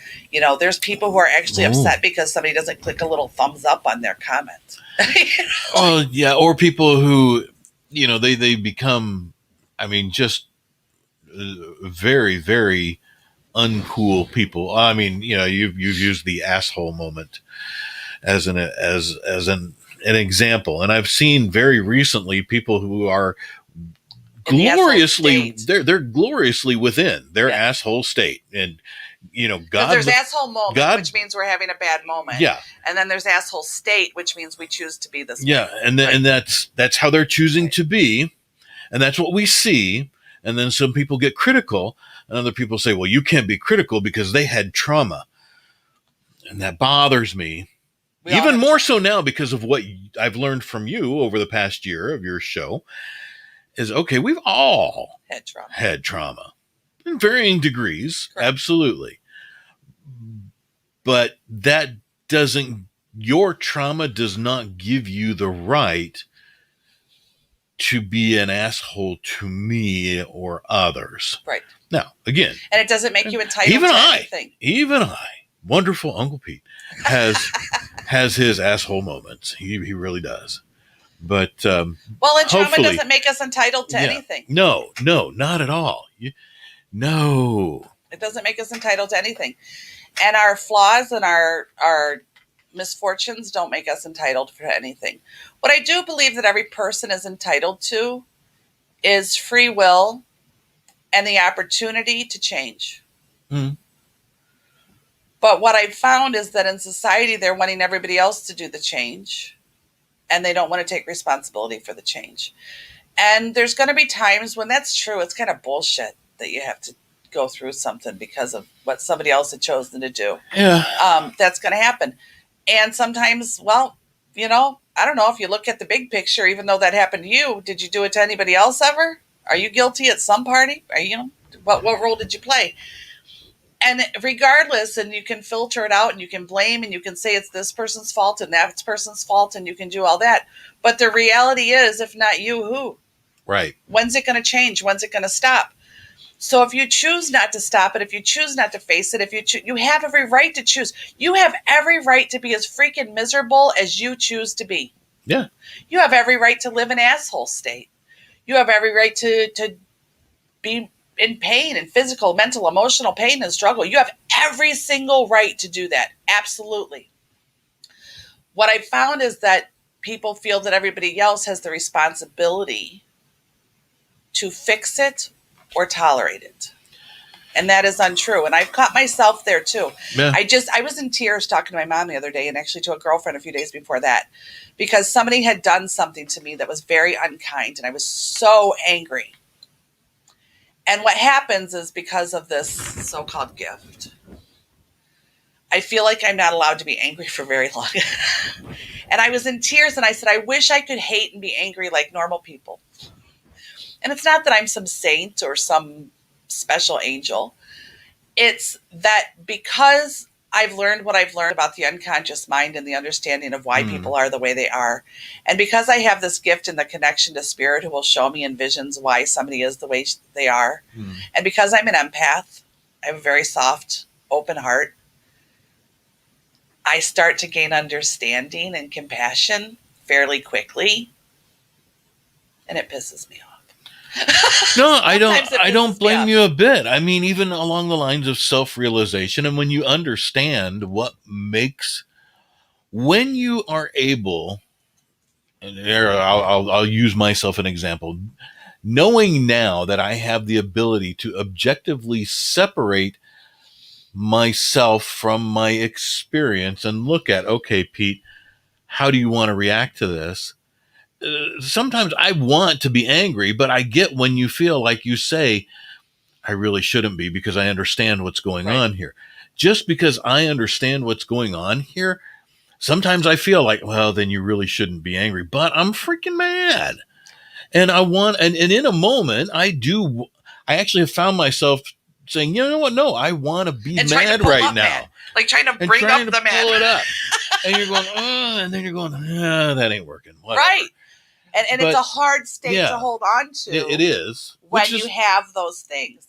[SPEAKER 2] there's people who are actually upset because somebody doesn't click a little thumbs up on their comment.
[SPEAKER 1] Oh, yeah. Or people who, they become, just very, very uncool people. I mean, you've used the asshole moment as an example, and I've seen very recently people who are gloriously they're gloriously within their asshole state, and God.
[SPEAKER 2] There's asshole moment, which means we're having a bad moment.
[SPEAKER 1] Yeah,
[SPEAKER 2] and then there's asshole state, which means we choose to be this.
[SPEAKER 1] Yeah, way. And that's how they're choosing to be, and that's what we see. And then some people get critical, and other people say, well, you can't be critical because they had trauma. And that bothers me. Even more so now because of what I've learned from you over the past year of your show is, okay, we've all had trauma in varying degrees. Correct. Absolutely. But your trauma does not give you the right to be an asshole to me or others.
[SPEAKER 2] Right.
[SPEAKER 1] Now, again,
[SPEAKER 2] and it doesn't make you entitled to anything.
[SPEAKER 1] Even I, wonderful Uncle Pete, has his asshole moments. He really does. But
[SPEAKER 2] and trauma doesn't make us entitled to anything.
[SPEAKER 1] No, not at all. No.
[SPEAKER 2] It doesn't make us entitled to anything. And our flaws and our misfortunes don't make us entitled for anything. What I do believe that every person is entitled to is free will and the opportunity to change.
[SPEAKER 1] Mm.
[SPEAKER 2] But what I've found is that in society, they're wanting everybody else to do the change, and they don't want to take responsibility for the change. And there's going to be times when that's true. It's kind of bullshit that you have to go through something because of what somebody else had chosen to do.
[SPEAKER 1] Yeah.
[SPEAKER 2] That's going to happen. And sometimes, well, I don't know, if you look at the big picture, even though that happened to you, did you do it to anybody else ever? Are you guilty at some party? What role did you play? And regardless, and you can filter it out and you can blame and you can say it's this person's fault and that person's fault and you can do all that. But the reality is, if not you, who?
[SPEAKER 1] Right.
[SPEAKER 2] When's it going to change? When's it going to stop? So if you choose not to stop it, if you choose not to face it, you have every right to choose. You have every right to be as freaking miserable as you choose to be.
[SPEAKER 1] Yeah.
[SPEAKER 2] You have every right to live in asshole state. You have every right to be in pain and physical, mental, emotional pain and struggle. You have every single right to do that. Absolutely. What I found is that people feel that everybody else has the responsibility to fix it or tolerate it. And that is untrue. And I've caught myself there too.
[SPEAKER 1] Yeah.
[SPEAKER 2] I was in tears talking to my mom the other day, and actually to a girlfriend a few days before that, because somebody had done something to me that was very unkind, and I was so angry. And what happens is, because of this so-called gift, I feel like I'm not allowed to be angry for very long. And I was in tears, and I said, I wish I could hate and be angry like normal people. And it's not that I'm some saint or some special angel. It's that because I've learned what I've learned about the unconscious mind and the understanding of why people are the way they are, and because I have this gift and the connection to spirit who will show me in visions why somebody is the way they are, and because I'm an empath, I have a very soft, open heart, I start to gain understanding and compassion fairly quickly, and it pisses me off.
[SPEAKER 1] No, I don't blame you a bit. I mean, even along the lines of self-realization, and when you understand when you are able, and there I'll use myself an example, knowing now that I have the ability to objectively separate myself from my experience and look at, okay, Pete, how do you want to react to this? Sometimes I want to be angry, but I get when you feel like you say, I really shouldn't be because I understand what's going on here. Just because I understand what's going on here, sometimes I feel like, well, then you really shouldn't be angry, but I'm freaking mad. And and in a moment, I actually have found myself saying, you know what? No, I want to be mad right now.
[SPEAKER 2] Mad. Like trying to bring up the mad.
[SPEAKER 1] Pull it up. And you're going, and then you're going, that ain't working. Whatever.
[SPEAKER 2] Right. And it's a hard state to hold on to.
[SPEAKER 1] It is.
[SPEAKER 2] When you have those things.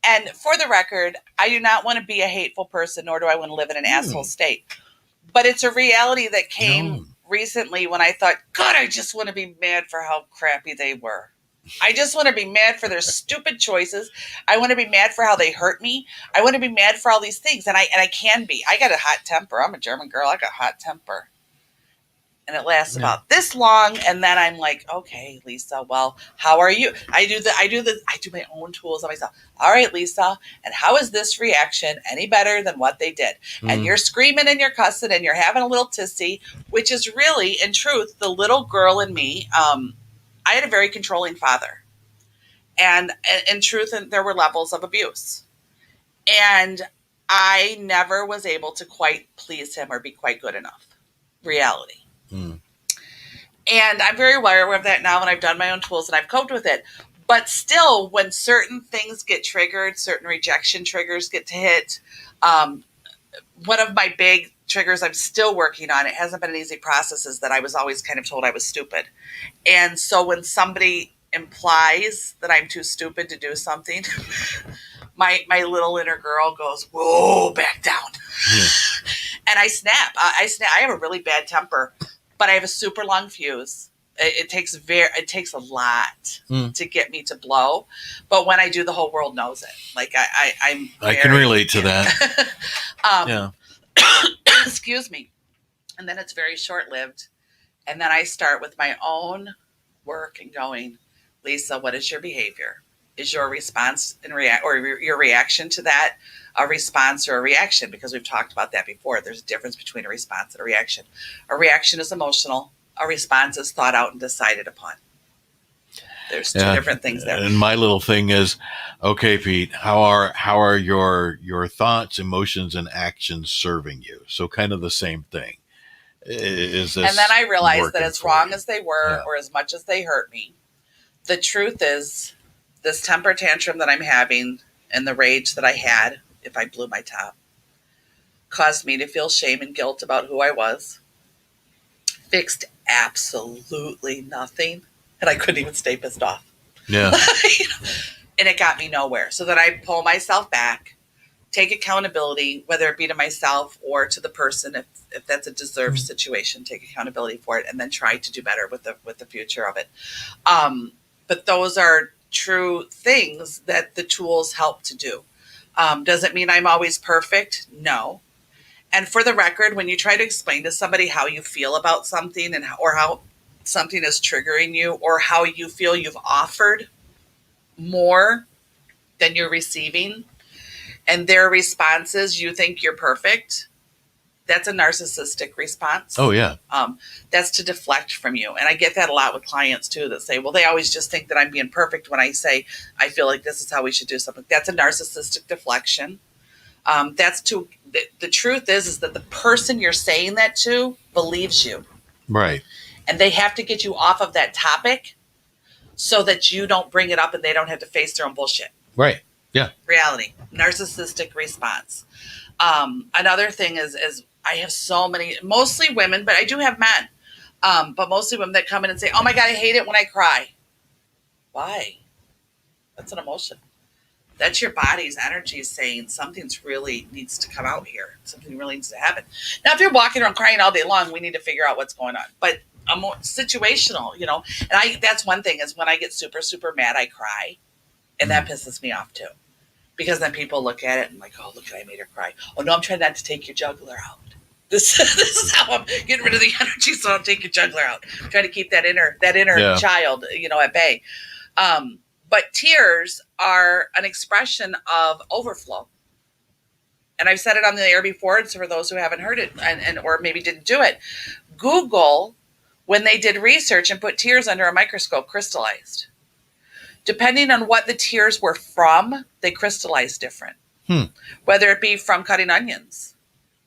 [SPEAKER 2] And for the record, I do not want to be a hateful person, nor do I want to live in an asshole state. But it's a reality that came recently when I thought, God, I just want to be mad for how crappy they were. I just want to be mad for their stupid choices. I want to be mad for how they hurt me. I want to be mad for all these things. And I can be. I got a hot temper. I'm a German girl. I got hot temper. And it lasts about this long, and then I'm like, okay, Lisa, well, how are you? I do my own tools on myself. All right, Lisa, and how is this reaction any better than what they did? And you're screaming and you're cussing and you're having a little tissy, which is really, in truth, the little girl in me. I had a very controlling father, and in truth, there were levels of abuse, and I never was able to quite please him or be quite good enough. Reality. And I'm very aware of that now, and I've done my own tools and I've coped with it. But still, when certain things get triggered, certain rejection triggers get to hit, one of my big triggers I'm still working on, it hasn't been an easy process, is that I was always kind of told I was stupid. And so when somebody implies that I'm too stupid to do something, my little inner girl goes, whoa, back down. Yeah. And I snap. I have a really bad temper, but I have a super long fuse. It takes a lot to get me to blow. But when I do, the whole world knows it. Like I
[SPEAKER 1] can relate to that. Yeah.
[SPEAKER 2] Excuse me. And then it's very short-lived. And then I start with my own work and going, Lisa, what is your behavior? Is your response or your reaction to that a response or a reaction? Because we've talked about that before. There's a difference between a response and a reaction. A reaction is emotional. A response is thought out and decided upon. There's two different things there.
[SPEAKER 1] And my little thing is, okay, Pete, how are your thoughts, emotions, and actions serving you? So kind of the same thing. Is this?
[SPEAKER 2] And then I realized that as wrong as they were, or as much as they hurt me, the truth is, this temper tantrum that I'm having and the rage that I had, if I blew my top, caused me to feel shame and guilt about who I was. Fixed absolutely nothing. And I couldn't even stay pissed off.
[SPEAKER 1] Yeah.
[SPEAKER 2] And it got me nowhere. So then I pull myself back, take accountability, whether it be to myself or to the person, if that's a deserved situation, take accountability for it, and then try to do better with the future of it. But those are true things that the tools help to do. Does it mean I'm always perfect? No. And for the record, when you try to explain to somebody how you feel about something or how something is triggering you, or how you feel you've offered more than you're receiving, and their response is you think you're perfect, that's a narcissistic response.
[SPEAKER 1] Oh, yeah.
[SPEAKER 2] That's to deflect from you. And I get that a lot with clients, too, that say, well, they always just think that I'm being perfect when I say, I feel like this is how we should do something. That's a narcissistic deflection. The truth is that the person you're saying that to believes you.
[SPEAKER 1] Right.
[SPEAKER 2] And they have to get you off of that topic so that you don't bring it up and they don't have to face their own bullshit.
[SPEAKER 1] Right. Yeah.
[SPEAKER 2] Reality. Narcissistic response. Another thing is I have so many, mostly women, but I do have men, but mostly women that come in and say, oh my God, I hate it when I cry. Why? That's an emotion. That's your body's energy saying something's really needs to come out here. Something really needs to happen. Now, if you're walking around crying all day long, we need to figure out what's going on. But I'm more situational, and that's one thing is when I get super, super mad, I cry. And that pisses me off too. Because then people look at it and like, oh, look, I made her cry. Oh, no, I'm trying not to take your jugular out. This is how I'm getting rid of the energy so I don't take your jugular out. I'm trying to keep that inner child, at bay. But tears are an expression of overflow. And I've said it on the air before, and so for those who haven't heard it and or maybe didn't do it, Google, when they did research and put tears under a microscope, crystallized. Depending on what the tears were from, they crystallized different. Whether it be from cutting onions,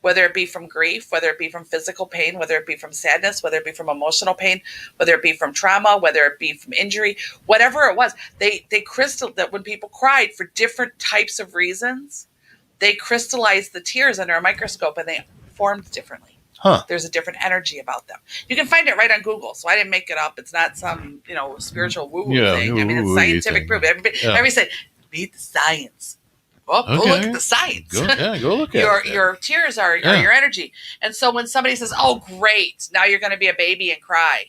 [SPEAKER 2] whether it be from grief, whether it be from physical pain, whether it be from sadness, whether it be from emotional pain, whether it be from trauma, whether it be from injury, whatever it was, they crystallized that when people cried for different types of reasons, they crystallized the tears under a microscope and they formed differently. There's a different energy about them. You can find it right on Google. So I didn't make it up. It's not some, spiritual woo-woo thing. I mean, it's scientific proof. Everybody said, read the science. Well, go look at the science.
[SPEAKER 1] Go look at it.
[SPEAKER 2] Your tears are your energy. And so when somebody says, oh, great, now you're going to be a baby and cry.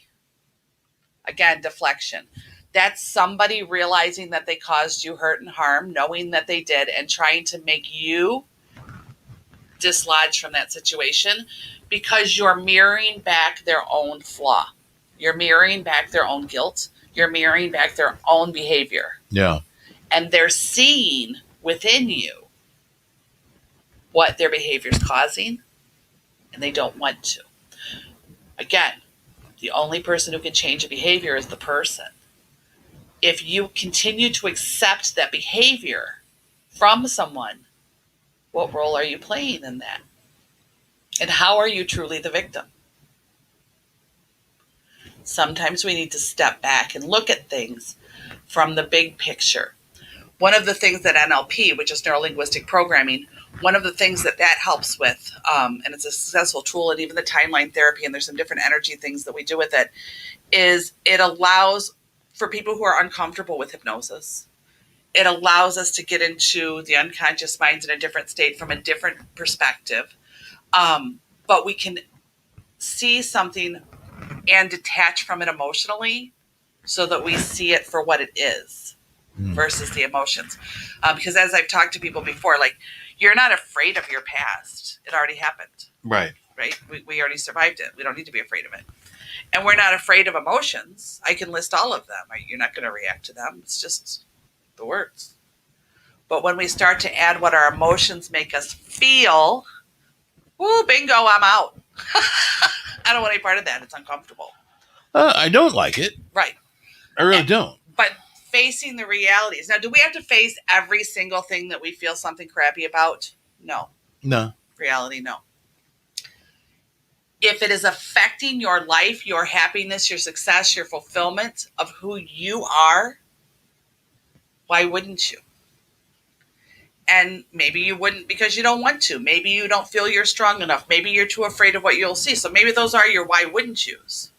[SPEAKER 2] Again, deflection. That's somebody realizing that they caused you hurt and harm, knowing that they did, and trying to make you dislodge from that situation because you're mirroring back their own flaw. You're mirroring back their own guilt. You're mirroring back their own behavior.
[SPEAKER 1] Yeah.
[SPEAKER 2] And they're seeing within you what their behavior is causing, and they don't want to. Again, the only person who can change a behavior is the person. If you continue to accept that behavior from someone, what role are you playing in that? And how are you truly the victim? Sometimes we need to step back and look at things from the big picture. One of the things that NLP, which is neuro-linguistic programming, one of the things that helps with, and it's a successful tool, and even the timeline therapy, and there's some different energy things that we do with it, is it allows for people who are uncomfortable with hypnosis. It allows us to get into the unconscious minds in a different state from a different perspective. But we can see something and detach from it emotionally so that we see it for what it is versus the emotions. Because as I've talked to people before, like, you're not afraid of your past. It already happened.
[SPEAKER 1] Right.
[SPEAKER 2] Right? We already survived it. We don't need to be afraid of it. And we're not afraid of emotions. I can list all of them. You're not going to react to them. It's just the words. But when we start to add what our emotions make us feel, woo, bingo, I'm out. I don't want any part of that. It's uncomfortable.
[SPEAKER 1] I don't like it.
[SPEAKER 2] Right.
[SPEAKER 1] I really don't.
[SPEAKER 2] But facing the realities. Now, do we have to face every single thing that we feel something crappy about? No.
[SPEAKER 1] No.
[SPEAKER 2] Reality, no. If it is affecting your life, your happiness, your success, your fulfillment of who you are, why wouldn't you? And maybe you wouldn't because you don't want to. Maybe you don't feel you're strong enough. Maybe you're too afraid of what you'll see. So maybe those are your why wouldn't yous.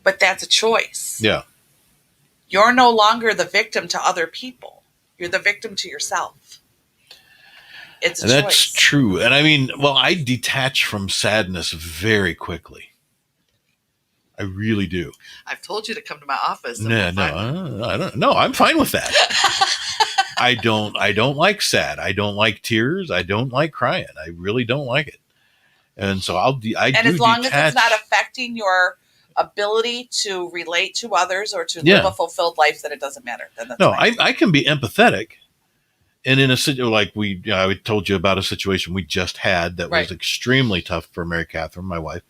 [SPEAKER 2] But that's a choice.
[SPEAKER 1] Yeah.
[SPEAKER 2] You're no longer the victim to other people. You're the victim to yourself. It's a choice.
[SPEAKER 1] That's true. And I mean, well, I detach from sadness very quickly. I really do.
[SPEAKER 2] I've told you to come to my office.
[SPEAKER 1] No, I don't. No, I'm fine with that. I don't like sad. I don't like tears. I don't like crying. I really don't like it. And so I do
[SPEAKER 2] as long
[SPEAKER 1] detach.
[SPEAKER 2] as it's not affecting your ability to relate to others or to live a fulfilled life, then it doesn't matter. Then that's fine.
[SPEAKER 1] I can be empathetic. And in a situation like I told you about a situation we just had that was extremely tough for Mary Catherine, my wife.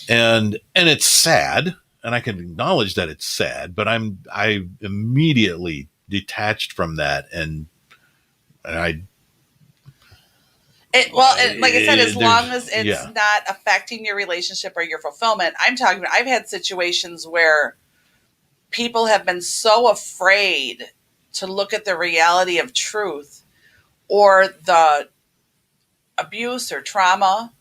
[SPEAKER 1] And it's sad, and I can acknowledge that it's sad, but I immediately detached from that, and like
[SPEAKER 2] I said, as long as it's not affecting your relationship or your fulfillment. I'm talking about, I've had situations where people have been so afraid to look at the reality of truth or the abuse or trauma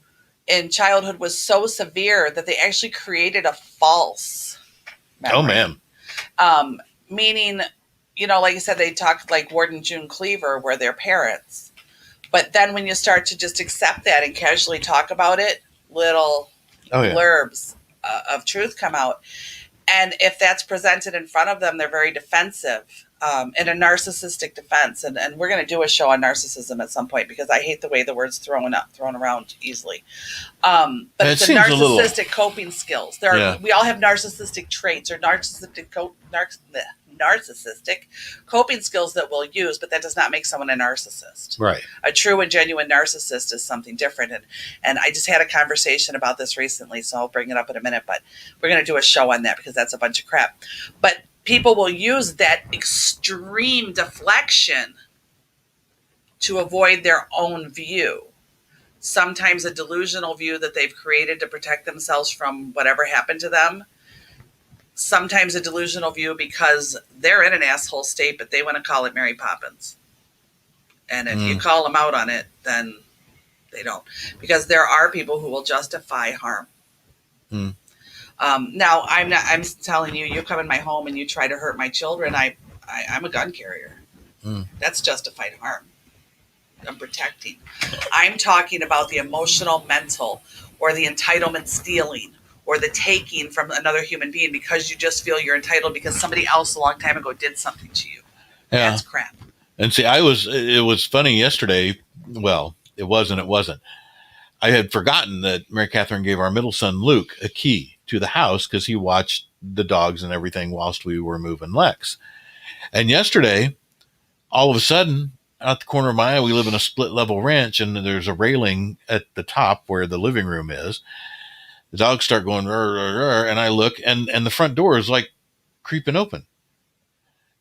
[SPEAKER 2] in childhood was so severe that they actually created a false memory.
[SPEAKER 1] Oh, man.
[SPEAKER 2] Meaning, like I said, they talk like Ward and June Cleaver were their parents. But then when you start to just accept that and casually talk about it, little blurbs of truth come out. And if that's presented in front of them, they're very defensive, in a narcissistic defense. And we're going to do a show on narcissism at some point because I hate the way the word's thrown around easily. But it's a narcissistic coping skills. We all have narcissistic traits or narcissistic coping skills that we'll use, but that does not make someone a narcissist.
[SPEAKER 1] Right.
[SPEAKER 2] A true and genuine narcissist is something different. And I just had a conversation about this recently, so I'll bring it up in a minute, but we're going to do a show on that because that's a bunch of crap. But people will use that extreme deflection to avoid their own view. Sometimes a delusional view that they've created to protect themselves from whatever happened to them. Sometimes a delusional view because they're in an asshole state, but they want to call it Mary Poppins. And if you call them out on it, then they don't. Because there are people who will justify harm. Now, I'm telling you, you come in my home and you try to hurt my children, I'm a gun carrier. That's justified harm. I'm protecting. I'm talking about the emotional, mental, or the entitlement stealing, or the taking from another human being because you just feel you're entitled because somebody else a long time ago did something to you. Yeah. That's crap.
[SPEAKER 1] And see, it was funny yesterday. Well, it wasn't. I had forgotten that Mary Catherine gave our middle son, Luke, a key to the house because he watched the dogs and everything whilst we were moving Lex. And yesterday, all of a sudden, out the corner of my eye, we live in a split level ranch and there's a railing at the top where the living room is. The dogs start going, rrr, rrr, rrr, and I look, and the front door is like creeping open.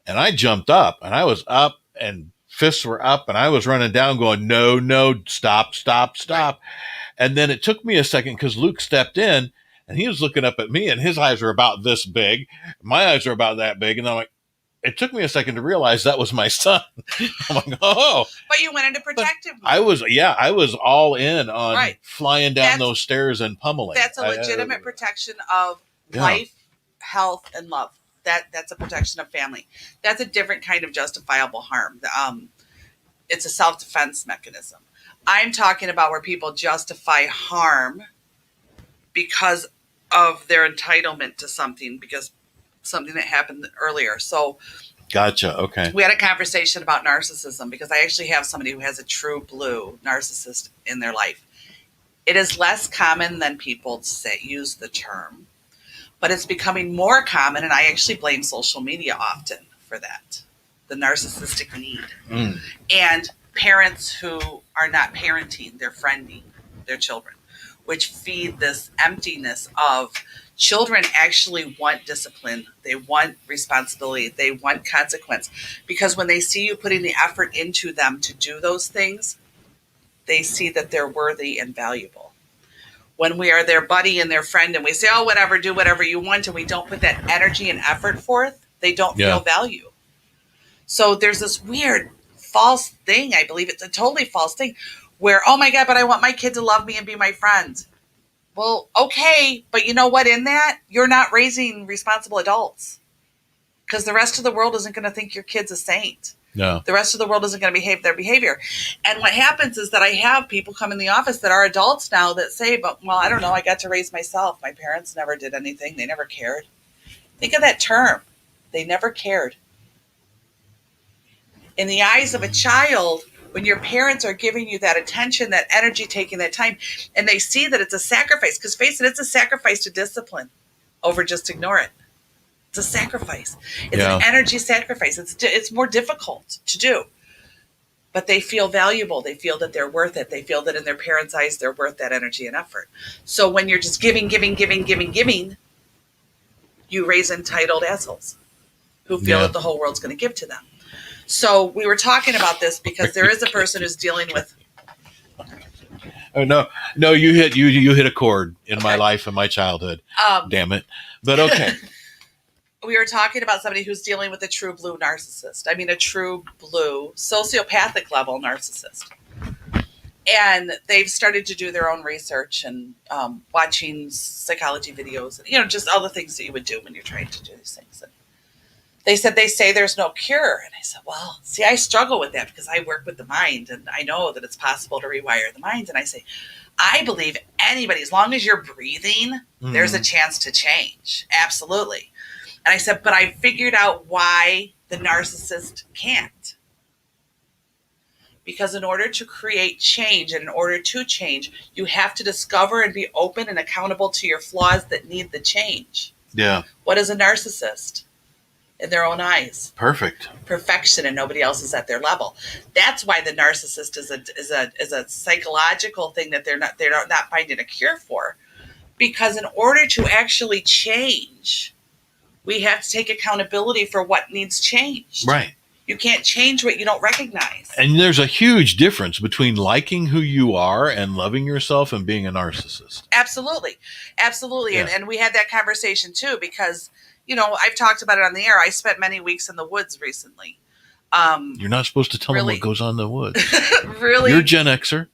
[SPEAKER 1] And I jumped up, and I was up, and fists were up, and I was running down going, no, stop. And then it took me a second because Luke stepped in, and he was looking up at me, and his eyes were about this big. My eyes are about that big, and I'm like, it took me a second to realize that was my son. I'm like, oh,
[SPEAKER 2] But you went into protective mode.
[SPEAKER 1] I was all in on
[SPEAKER 2] Right.
[SPEAKER 1] flying down those stairs and pummeling.
[SPEAKER 2] That's a legitimate protection of life, health, and love. That's a protection of family. That's a different kind of justifiable harm. It's a self-defense mechanism. I'm talking about where people justify harm because of their entitlement to something, because something that happened earlier. So
[SPEAKER 1] gotcha. Okay.
[SPEAKER 2] we had a conversation about narcissism because I actually have somebody who has a true blue narcissist in their life. It is less common than people use the term, but it's becoming more common, and I actually blame social media often for that. The narcissistic need. And parents who are not parenting, they're friending their children, which feed this emptiness of children actually want discipline. They want responsibility. They want consequence. Because when they see you putting the effort into them to do those things, they see that they're worthy and valuable. When we are their buddy and their friend and we say, oh, whatever, do whatever you want, and we don't put that energy and effort forth, they don't feel value. So there's this weird false thing. I believe it's a totally false thing where, oh my God, but I want my kid to love me and be my friend. Well, okay. But you know what? In that, you're not raising responsible adults because the rest of the world isn't going to think your kid's a saint.
[SPEAKER 1] No.
[SPEAKER 2] The rest of the world isn't going to behave their behavior. And what happens is that I have people come in the office that are adults now that say, but, well, I don't know. I got to raise myself. My parents never did anything. They never cared. Think of that term. They never cared. In the eyes of a child, when your parents are giving you that attention, that energy, taking that time, and they see that it's a sacrifice, because face it, it's a sacrifice to discipline over just ignore it. It's a sacrifice. It's an energy sacrifice. It's more difficult to do. But they feel valuable. They feel that they're worth it. They feel that in their parents' eyes, they're worth that energy and effort. So when you're just giving, you raise entitled assholes who feel that the whole world's going to give to them. So we were talking about this because there is a person who's dealing with.
[SPEAKER 1] Oh no! You hit a chord in my life and my childhood. Damn it! But okay.
[SPEAKER 2] We were talking about somebody who's dealing with a true blue narcissist. I mean, a true blue sociopathic level narcissist. And they've started to do their own research and watching psychology videos, just all the things that you would do when you're trying to do these things. And they say there's no cure. And I said, well, see, I struggle with that because I work with the mind and I know that it's possible to rewire the mind. And I say, I believe anybody, as long as you're breathing, there's a chance to change. Absolutely. And I said, but I figured out why the narcissist can't. Because in order to create change and in order to change, you have to discover and be open and accountable to your flaws that need the change. Yeah. What is a narcissist? In their own eyes. Perfect. Perfection, and nobody else is at their level. That's why the narcissist is a psychological thing that they're not finding a cure for. Because in order to actually change, we have to take accountability for what needs changed. Right. You can't change what you don't recognize. And there's a huge difference between liking who you are and loving yourself and being a narcissist. Absolutely. Absolutely. Yeah. And we had that conversation too, because, I've talked about it on the air. I spent many weeks in the woods recently. You're not supposed to tell them what goes on in the woods. Really? You're Gen Xer.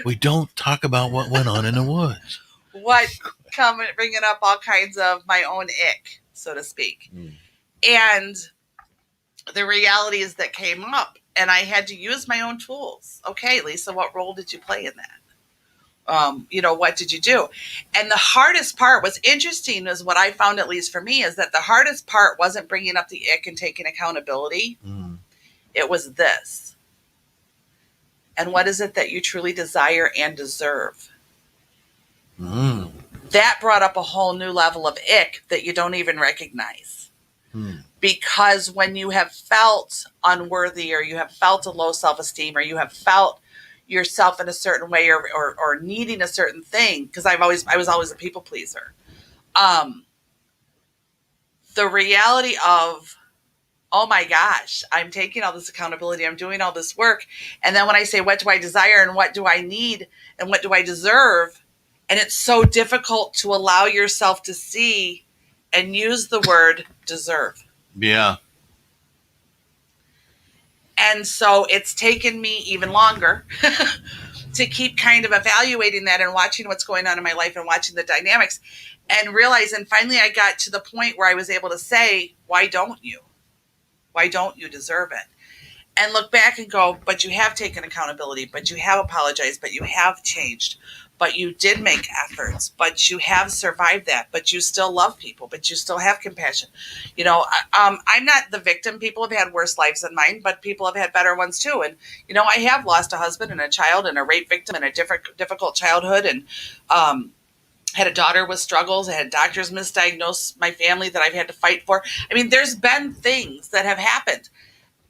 [SPEAKER 2] We don't talk about what went on in the woods. Bringing up all kinds of my own ick, so to speak. And the realities that came up, and I had to use my own tools. Okay, Lisa, what role did you play in that? What did you do? And the hardest part, what's interesting is what I found, at least for me, is that the hardest part wasn't bringing up the ick and taking accountability. It was this. And what is it that you truly desire and deserve? That brought up a whole new level of ick that you don't even recognize. Because when you have felt unworthy, or you have felt a low self-esteem, or you have felt yourself in a certain way, or needing a certain thing, because I was always a people pleaser. The reality of, oh my gosh, I'm taking all this accountability, I'm doing all this work, and then when I say, what do I desire, and what do I need, and what do I deserve, and it's so difficult to allow yourself to see and use the word deserve. Yeah. And so it's taken me even longer to keep kind of evaluating that and watching what's going on in my life and watching the dynamics and realize. And finally I got to the point where I was able to say, why don't you? Why don't you deserve it? And look back and go, but you have taken accountability, but you have apologized, but you have changed, but you did make efforts, but you have survived that, but you still love people, but you still have compassion. You know, I'm not the victim. People have had worse lives than mine, but people have had better ones too. And, you know, I have lost a husband and a child and a rape victim and a difficult childhood, and had a daughter with struggles. I had doctors misdiagnose my family that I've had to fight for. I mean, there's been things that have happened.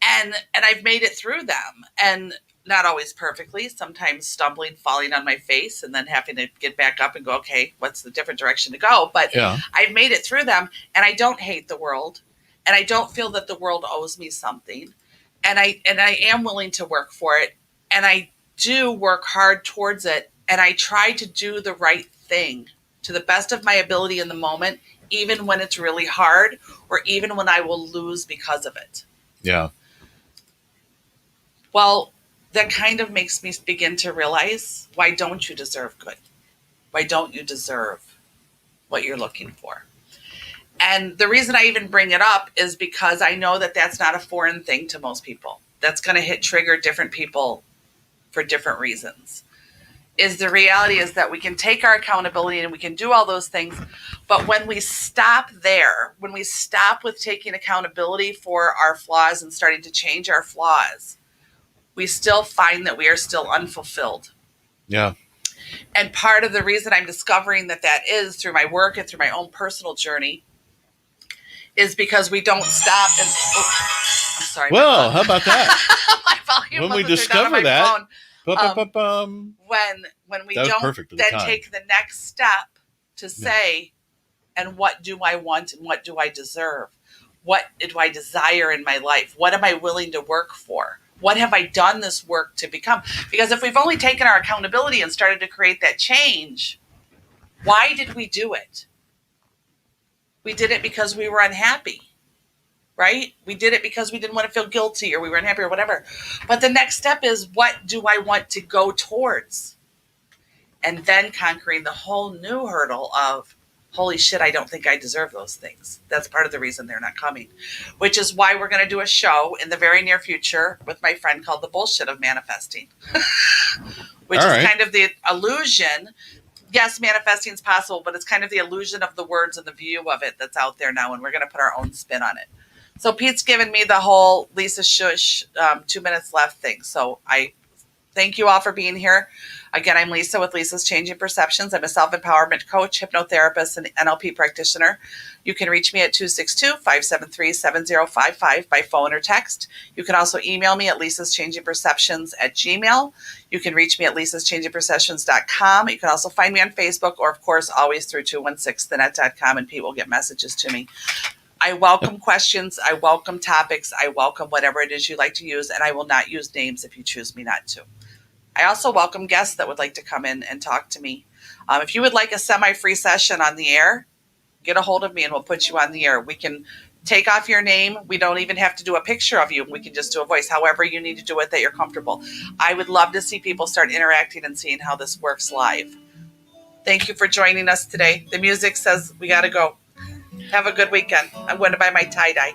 [SPEAKER 2] And I've made it through them, and not always perfectly, sometimes stumbling, falling on my face, and then having to get back up and go, okay, what's the different direction to go? But yeah. I've made it through them, and I don't hate the world, and I don't feel that the world owes me something. And I am willing to work for it, and I do work hard towards it, and I try to do the right thing to the best of my ability in the moment, even when it's really hard, or even when I will lose because of it.
[SPEAKER 1] Yeah.
[SPEAKER 2] Well, that kind of makes me begin to realize, why don't you deserve good? Why don't you deserve what you're looking for? And the reason I even bring it up is because I know that that's not a foreign thing to most people. That's going to trigger different people for different reasons. The reality is that we can take our accountability and we can do all those things. But when we stop there, when we stop with taking accountability for our flaws and starting to change our flaws, we still find that we are still unfulfilled.
[SPEAKER 1] Yeah.
[SPEAKER 2] And part of the reason I'm discovering that is through my work and through my own personal journey is because we don't stop and... Oh, I'm sorry.
[SPEAKER 1] Well, how about that?
[SPEAKER 2] My volume
[SPEAKER 1] when we discover that,
[SPEAKER 2] when we don't then take the next step to say, and what do I want and what do I deserve? What do I desire in my life? What am I willing to work for? What have I done this work to become? Because if we've only taken our accountability and started to create that change, why did we do it? We did it because we were unhappy, right? We did it because we didn't want to feel guilty or we were unhappy or whatever. But the next step is, what do I want to go towards? And then conquering the whole new hurdle of, holy shit, I don't think I deserve those things. That's part of the reason they're not coming, which is why we're going to do a show in the very near future with my friend called The Bullshit of Manifesting, which is kind of the illusion. Yes, manifesting is possible, but it's kind of the illusion of the words and the view of it that's out there now, and we're going to put our own spin on it. So Pete's given me the whole Lisa Shush 2 minutes left thing. So I thank you all for being here. Again, I'm Lisa with Lisa's Changing Perceptions. I'm a self-empowerment coach, hypnotherapist, and NLP practitioner. You can reach me at 262-573-7055 by phone or text. You can also email me at lisaschangingperceptions@gmail. You can reach me at lisaschangingperceptions.com. You can also find me on Facebook, or of course, always through 216thenet.com, and Pete will get messages to me. I welcome questions. I welcome topics. I welcome whatever it is you like to use, and I will not use names if you choose me not to. I also welcome guests that would like to come in and talk to me. If you would like a semi-free session on the air, get a hold of me and we'll put you on the air. We can take off your name. We don't even have to do a picture of you. We can just do a voice, however you need to do it that you're comfortable. I would love to see people start interacting and seeing how this works live. Thank you for joining us today. The music says we got to go. Have a good weekend. I'm going to buy my tie-dye.